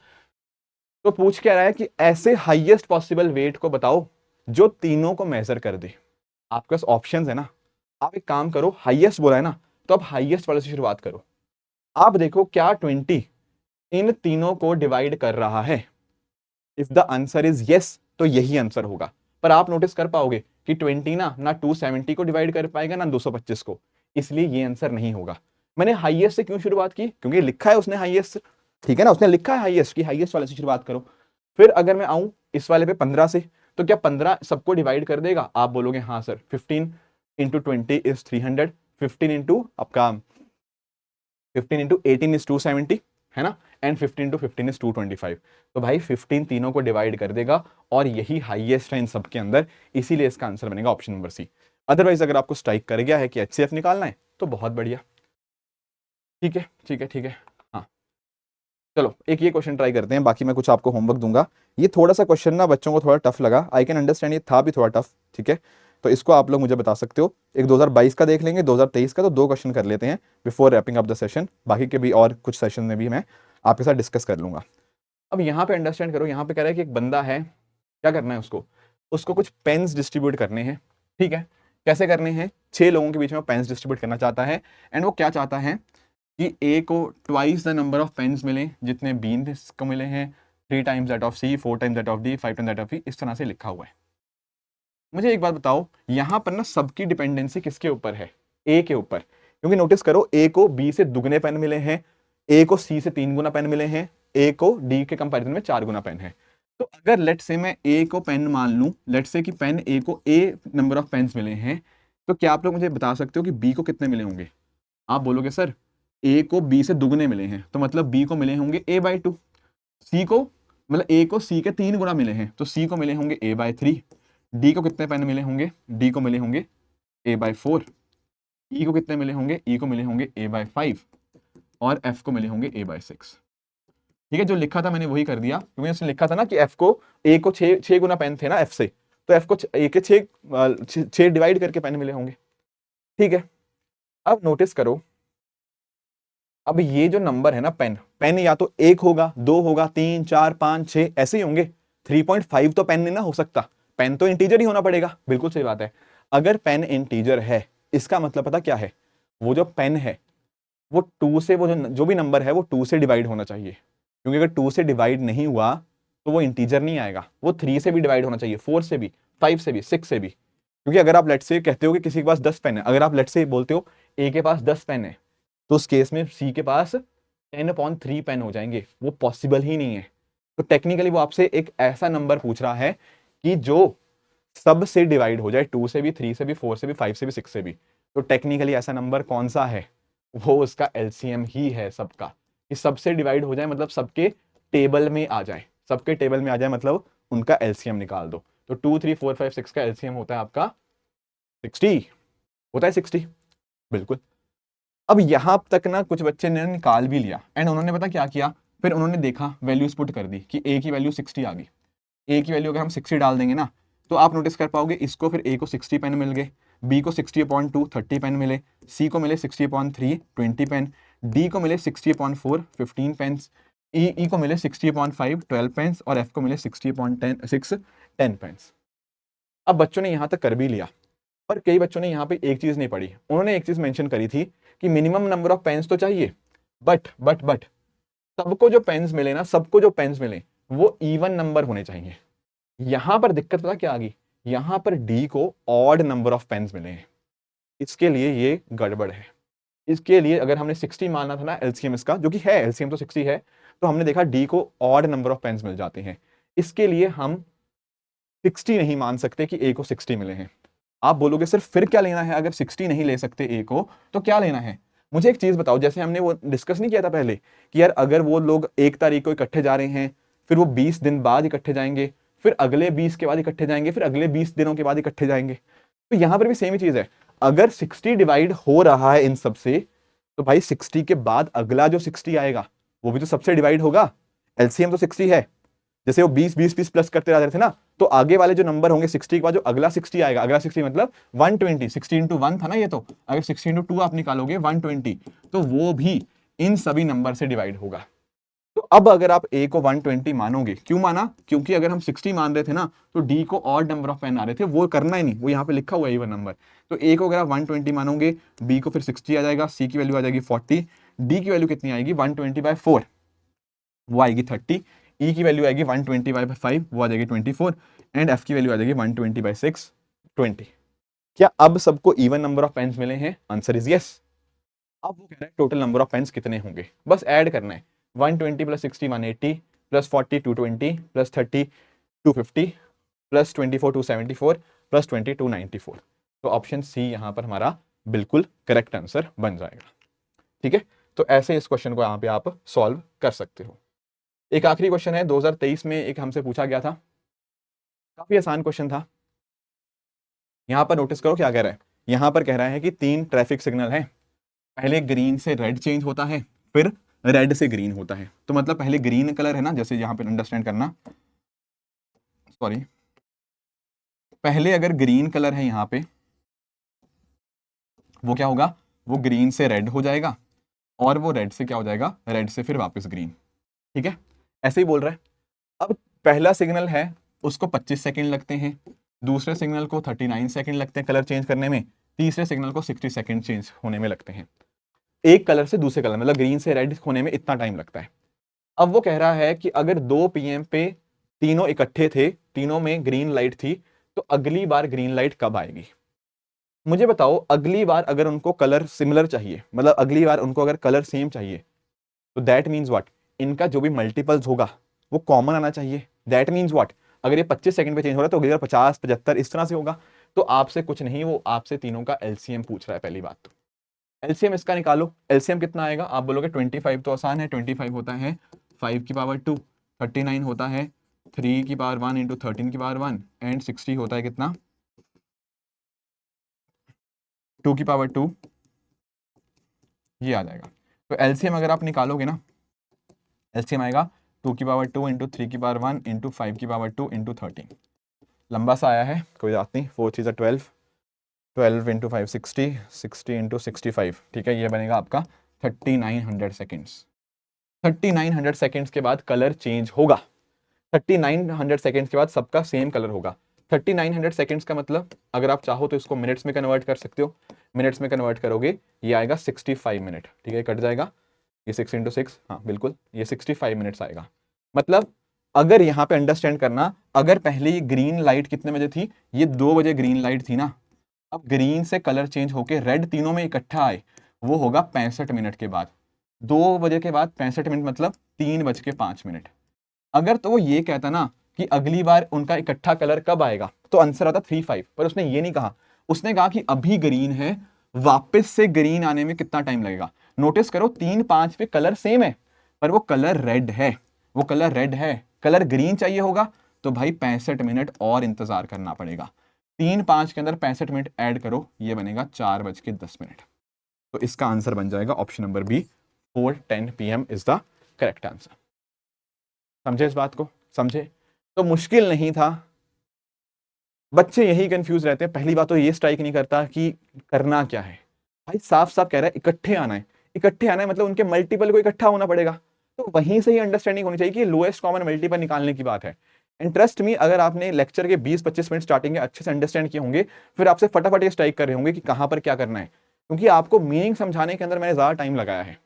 तो पूछ क्या रहा है कि ऐसे हाईएस्ट पॉसिबल वेट को बताओ जो तीनों को मेजर कर दे। आपके पास ऑप्शंस है ना, आप एक काम करो, हाईएस्ट बोला है ना, तो आप हाईएस्ट वाले से शुरुआत करो। आप देखो क्या 20 इन तीनों को डिवाइड कर रहा है। If the answer is yes तो यही आंसर होगा। पर आप नोटिस कर पाओगे कि 20 ना 270 को डिवाइड कर पाएगा ना 225 को, इसलिए ये आंसर नहीं होगा। मैंने हाईएस्ट से क्यों शुरुआत की, क्योंकि लिखा है उसने हाईएस्ट, ठीक है ना, उसने लिखा है हाईएस्ट की, हाईएस्ट वाले से शुरुआत करो। फिर अगर मैं आऊं इस वाले पे 15 से, तो क्या 15 सबको डिवाइड कर देगा? आप बोलोगे हाँ सर, 15 इंटू 20 इज 300, 15 इंटू आपका 15 इंटू 18 इज 270, है ना, एंड 15 इंटू 15 इज 225। तो भाई 15 तीनों को डिवाइड कर देगा और यही हाईएस्ट है इन सबके अंदर, इसीलिए इसका आंसर बनेगा ऑप्शन नंबर सी। अदरवाइज अगर आपको स्ट्राइक कर गया है कि एचसीएफ निकालना है तो बहुत बढ़िया, ठीक है ठीक है ठीक है। हाँ चलो एक ये क्वेश्चन ट्राई करते हैं, बाकी मैं कुछ आपको होमवर्क दूंगा। ये थोड़ा सा क्वेश्चन ना बच्चों को थोड़ा टफ लगा, आई कैन अंडरस्टैंड, ये था भी थोड़ा टफ, ठीक है। तो इसको आप लोग मुझे बता सकते हो। एक 2022 का देख लेंगे, 2023 का, तो 2 क्वेश्चन कर लेते हैं before wrapping up the session. बाकी के भी और कुछ सेशन में भी मैं आपके साथ डिस्कस कर लूंगा। अब यहाँ पे अंडरस्टैंड करो, यहाँ पे कह रहा है कि एक बंदा है, क्या करना है उसको, उसको कुछ पेन्स डिस्ट्रीब्यूट करने हैं, ठीक है। कैसे करने हैं, 6 लोगों के बीच में पेन्स डिस्ट्रीब्यूट करना चाहता है एंड वो क्या चाहता है कि ए को twice the number of pens मिले जितने बी को मिले हैं, 3 times that of C, 4 times that of D, 5 times that of E, इस तरह से लिखा हुआ है। मुझे एक बात बताओ, यहां पर ना सबकी डिपेंडेंसी किसके ऊपर है, ए के ऊपर। क्योंकि नोटिस करो, ए को बी से दुगने पेन मिले हैं, ए को सी से 3 गुना पेन मिले हैं, ए को डी के कंपैरिजन में 4 गुना पेन है। तो अगर लेट से मैं ए को पेन मान लूं, लेट से कि पेन ए को ए नंबर ऑफ पेन्स मिले हैं, तो क्या आप लोग मुझे बता सकते हो कि बी को कितने मिले होंगे? आप बोलोगे सर ए को बी से दुगने मिले हैं, तो मतलब बी को मिले होंगे a/2। सी को, मतलब ए को सी के 3 गुना मिले हैं तो सी को मिले होंगे a/3। डी को कितने पेन मिले होंगे, डी को मिले होंगे a/4, ई को कितने मिले होंगे, ई को मिले होंगे a/5 और एफ को मिले होंगे a/6। ठीक है, जो लिखा था मैंने वही कर दिया, क्योंकि उसने लिखा था ना कि एफ को, ए को 6 गुना पेन थे ना एफ से, तो एफ को ए के 6 डिवाइड करके पेन मिले होंगे। ठीक है, अब नोटिस करो, अब ये जो नंबर है ना पेन, पेन या तो 1 होगा, 2 होगा, 3, 4, 5, 6 ऐसे ही होंगे। 3.5 तो पेन नहीं ना हो सकता, पेन तो इंटीजर ही होना पड़ेगा। बिल्कुल सही बात है, अगर पेन इंटीजर है इसका मतलब पता क्या है, वो जो पेन है वो 2 से, वो जो भी नंबर है वो 2 से डिवाइड होना चाहिए, क्योंकि अगर 2 से डिवाइड नहीं हुआ तो वो इंटीजर नहीं आएगा। वो 3 से भी डिवाइड होना चाहिए, 4 से भी, 5 से भी, 6 से भी। क्योंकि अगर आप लेट से कहते हो कि किसी के पास 10 पेन है, अगर आप लेट से बोलते हो ए के पास 10 पेन है, तो उस केस में सी के पास 10/3 पेन हो जाएंगे, वो पॉसिबल ही नहीं है। तो टेक्निकली वो आपसे एक ऐसा नंबर पूछ रहा है कि जो सब से डिवाइड हो जाए, 2 से भी, 3 से भी, 4 से भी, 5 से भी, 6 से भी। तो टेक्निकली ऐसा नंबर कौन सा है, वो उसका एलसीएम ही है सबका, कि सबसे डिवाइड हो जाए मतलब सबके टेबल में आ जाए, सबके टेबल में आ जाए मतलब उनका एलसीएम निकाल दो। तो 2, 3, 4, 5, 6 का एलसीएम होता है आपका 60, होता है 60, बिल्कुल। अब यहां तक ना कुछ बच्चे ने निकाल भी लिया, एंड उन्होंने पता क्या किया, फिर उन्होंने देखा वैल्यूज पुट कर दी कि ए की वैल्यू 60 आ गई। ए की वैल्यू अगर हम 60 डाल देंगे ना, तो आप नोटिस कर पाओगे इसको, फिर ए को 60 पेन मिल गए, बी को 60/2 30 पेन मिले, सी को मिले 60/3 20 पेन, डी को मिले 60/4 15 पेन, ई को मिले 60/5 12 पेन और एफ को मिले 60/6 10 पेन। अब बच्चों ने यहां तक कर भी लिया, पर कई बच्चों ने यहाँ पे एक चीज नहीं पढ़ी। उन्होंने एक चीज मेंशन करी थी कि मिनिमम नंबर ऑफ पेन्स तो चाहिए, बट सबको जो पेन्स मिले ना, सबको जो पेन्स मिले वो इवन नंबर होने चाहिए। यहां पर दिक्कत पता क्या आ गई, यहां पर डी को ऑड नंबर ऑफ पेन्स मिले हैं, इसके लिए ये गड़बड़ है। इसके लिए अगर हमने 60 मानना था ना एलसीएम इसका, जो कि है एलसीएम तो 60 है, तो हमने देखा डी को ऑड नंबर ऑफ पेन्स मिल जाते हैं। इसके लिए हम 60 नहीं मान सकते कि ए को 60 मिले हैं। आप बोलोगे सर फिर क्या लेना है, अगर 60 नहीं ले सकते ए को तो क्या लेना है। मुझे एक चीज बताओ, जैसे हमने वो डिस्कस नहीं किया था पहले कि यार अगर वो लोग 1 तारीख को इकट्ठे जा रहे हैं, फिर वो 20 दिन बाद इकट्ठे जाएंगे, फिर अगले 20 के बाद इकट्ठे जाएंगे, फिर अगले 20 दिनों के बाद इकट्ठे जाएंगे, तो यहां पर भी सेम ही चीज है। अगर 60 डिवाइड हो रहा है इन सबसे, तो भाई 60 के बाद अगला जो 60 आएगा वो भी तो सबसे डिवाइड होगा। एलसीएम तो 60 है, जैसे वो 20 प्लस करते रहते थे ना, तो आगे वाले जो नंबर होंगे 60 के बाद जो अगला 60 आएगा, अगला 60 मतलब 120, 60 इंटू 1 था ना ये, तो अगर 60 इंटू 2 आप निकालोगे 120, तो वो भी इन सभी नंबर से डिवाइड होगा। तो अब अगर आप ए को 120 मानोगे, क्यों माना, क्योंकि अगर हम 60 मान रहे थे ना, तो डी को ऑड नंबर ऑफ पेन आ रहे थे, वो करना ही नहीं, वो यहाँ पे लिखा हुआ है इवन नंबर। तो ए को अगर आप 120 मानोगे, बी को फिर 60 आ जाएगा, सी की वैल्यू आ जाएगी 40, डी की वैल्यू कितनी आएगी 120/4, वो आएगी 30, ई की वैल्यू आएगी 120/5, वो आ जाएगी 24, एंड एफ की वैल्यू आ जाएगी 120/6 20। क्या अब सबको इवन नंबर ऑफ पेन्स मिले हैं, आंसर इज यस। अब वो कह रहा है टोटल नंबर ऑफ पेन्स कितने होंगे, बस ऐड करना है, 120 + 60 180 + 40 220 + 30 250 + 24 274 + 20 294। तो ऑप्शन सी यहां पर हमारा बिल्कुल करेक्ट आंसर बन जाएगा। ठीक है, तो ऐसे इस क्वेश्चन को यहां पे आप सॉल्व कर सकते हो। एक आखिरी क्वेश्चन है, 2023 में एक हमसे पूछा गया था, काफी आसान क्वेश्चन था। यहां पर नोटिस करो क्या कह रहा है, यहां पर कह रहा है कि 3 ट्रैफिक सिग्नल हैं, पहले ग्रीन से रेड चेंज होता है, फिर रेड से ग्रीन होता है। तो मतलब पहले ग्रीन कलर है ना, जैसे यहां पर अंडरस्टैंड करना, सॉरी, पहले अगर ग्रीन कलर है यहां पे, वो क्या होगा, वो ग्रीन से रेड हो जाएगा, और वो रेड से क्या हो जाएगा, रेड से फिर वापस ग्रीन। ठीक है, ऐसे ही बोल रहा है। अब पहला सिग्नल है उसको 25 सेकंड लगते हैं, दूसरे सिग्नल को 39 सेकंड लगते हैं कलर चेंज करने में, तीसरे सिग्नल को 60 सेकंड चेंज होने में लगते हैं। एक कलर से दूसरे कलर, मतलब ग्रीन से रेड होने में इतना टाइम लगता है। अब वो कह रहा है कि अगर 2 PM पे तीनों इकट्ठे थे, तीनों में ग्रीन लाइट थी, तो अगली बार ग्रीन लाइट कब आएगी। मुझे बताओ, अगली बार अगर उनको कलर सिमिलर चाहिए, मतलब अगली बार उनको अगर कलर सेम चाहिए, तो दैट मीन्स व्हाट, इनका जो भी मल्टीपल्स होगा वो कॉमन आना चाहिए। दैट मीन्स व्हाट, अगर ये 25 सेकंड पे चेंज हो रहा है तो अगली बार 50 75 इस तरह से होगा। तो आपसे कुछ नहीं, वो आपसे तीनों का एलसीएम पूछ रहा है। पहली बात तो एलसीएम इसका निकालो, एलसीएम कितना आएगा, आप बोलोगे 25 तो आसान है, 25 होता है 5 की पावर 2, 39 होता है 3 की पावर 1 इंटू 13 की पावर 1 एंड 60 होता है कितना, 2 की पावर 2, ये आ जाएगा। तो एलसीएम अगर आप निकालोगे ना, एलसीएम आएगा 2 की पावर 2 इंटू 3 की पावर 1 इंटू 5 की पावर 2 इंटू 13। लंबा सा आया है, कोई बात नहीं, 4 चीज़ 12, 12 इंटू 5 60, 60 इंटू 65, ठीक है, ये बनेगा आपका 3900 सेकेंड्स। 3900 सेकेंड्स के बाद कलर चेंज होगा। 3900 सेकेंड्स के बाद सबका सेम कलर होगा। 3900 सेकेंड्स का मतलब अगर आप चाहो तो इसको मिनट्स में कन्वर्ट कर सकते हो। मिनट्स में कन्वर्ट करोगे ये आएगा 65 मिनट, ठीक है, कट जाएगा ये 6 इंटू 6, हाँ बिल्कुल, ये 65 मिनट्स आएगा। मतलब अगर यहाँ पे अंडरस्टैंड करना, अगर पहले ये ग्रीन लाइट कितने बजे थी, ये 2 बजे ग्रीन लाइट थी ना, अब ग्रीन से कलर चेंज होके रेड तीनों में इकट्ठा आए, वो होगा 65 मिनट के बाद। 2 बजे के बाद 65 मिनट मतलब 3:05। अगर तो वो ये कहता ना कि अगली बार उनका इकट्ठा कलर कब आएगा, तो आंसर आता 35, पर उसने ये नहीं कहा। उसने कहा कि अभी ग्रीन है, वापस से ग्रीन आने में कितना टाइम लगेगा। नोटिस करो 3-5 पे कलर सेम है, पर वो कलर रेड है, वो कलर रेड है। कलर ग्रीन चाहिए होगा तो भाई 65 मिनट और इंतजार करना पड़ेगा। 3-5 के अंदर 65 मिनट ऐड करो, ये बनेगा 4:10। तो इसका आंसर बन जाएगा option number B, 4:10 PM is the correct answer. समझे इस बात को, समझे? तो मुश्किल नहीं था। बच्चे यही कंफ्यूज रहते हैं। पहली बात तो ये स्ट्राइक नहीं करता कि करना क्या है। भाई साफ साफ कह रहा है इकट्ठे आना है, इकट्ठे आना है मतलब उनके मल्टीपल को इकट्ठा होना पड़ेगा। तो वहीं से ही अंडरस्टैंडिंग होनी चाहिए कि लोएस्ट कॉमन मल्टीपल निकालने की बात है। एंड ट्रस्ट मी, अगर आपने लेक्चर के 20-25 मिनट स्टार्टिंग में अच्छे से अंडरस्टैंड किए होंगे, फिर आपसे फटाफट ये स्ट्राइक कर रहे होंगे कि कहां पर क्या करना है, क्योंकि आपको मीनिंग समझाने के अंदर मैंने ज्यादा टाइम लगाया है।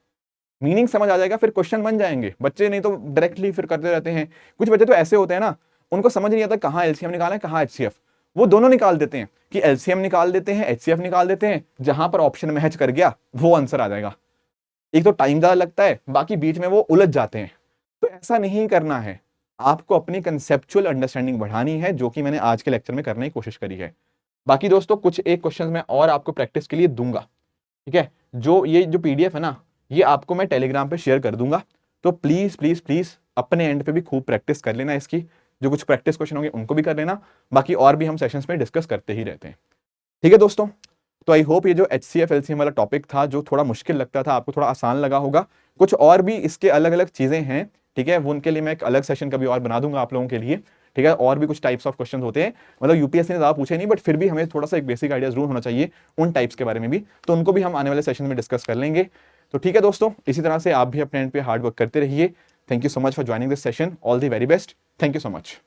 मीनिंग समझ आ जाएगा, फिर क्वेश्चन बन जाएंगे। बच्चे नहीं तो डायरेक्टली फिर करते रहते हैं। कुछ बच्चे तो ऐसे होते हैं ना, उनको समझ नहीं आता कहाँ एलसीएम निकालना है कहाँ एचसीएफ, वो दोनों निकाल देते हैं कि एलसीएम निकाल देते हैं, एचसीएफ निकाल देते हैं, जहां पर ऑप्शन मैच कर गया वो आंसर आ जाएगा। एक तो टाइम ज्यादा लगता है, बाकी बीच में वो उलझ जाते हैं। तो ऐसा नहीं करना है, आपको अपनी कंसेप्चुअल अंडरस्टैंडिंग बढ़ानी है, जो कि मैंने आज के लेक्चर में करने की कोशिश करी है। बाकी दोस्तों कुछ एक क्वेश्चन मैं और आपको प्रैक्टिस के लिए दूंगा, ठीक है। जो पीडीएफ है ना, ये आपको मैं टेलीग्राम पे शेयर कर दूंगा। तो प्लीज प्लीज प्लीज अपने एंड पे भी खूब प्रैक्टिस कर लेना इसकी। जो कुछ प्रैक्टिस क्वेश्चन होंगे उनको भी कर लेना, बाकी और भी हम सेशंस में डिस्कस करते ही रहते हैं, ठीक है दोस्तों। तो आई होप ये जो HCF LCM वाला टॉपिक था, जो थोड़ा मुश्किल लगता था, आपको थोड़ा आसान लगा होगा। कुछ और भी इसके अलग अलग चीजें हैं, ठीक है, वो उनके लिए मैं एक अलग सेशन कभी और बना दूंगा आप लोगों के लिए, ठीक है। और भी कुछ टाइप्स ऑफ क्वेश्चन होते हैं, मतलब यूपीएससी ने ज्यादा पूछे नहीं, बट फिर भी हमें थोड़ा सा एक बेसिक आइडिया जरूर होना चाहिए उन टाइप्स के बारे में भी, तो उनको भी हम आने वाले सेशन में डिस्कस कर लेंगे। तो ठीक है दोस्तों, इसी तरह से आप भी अपने एंड पे हार्ड वर्क करते रहिए। Thank you so much for joining this session, all the very best, thank you so much.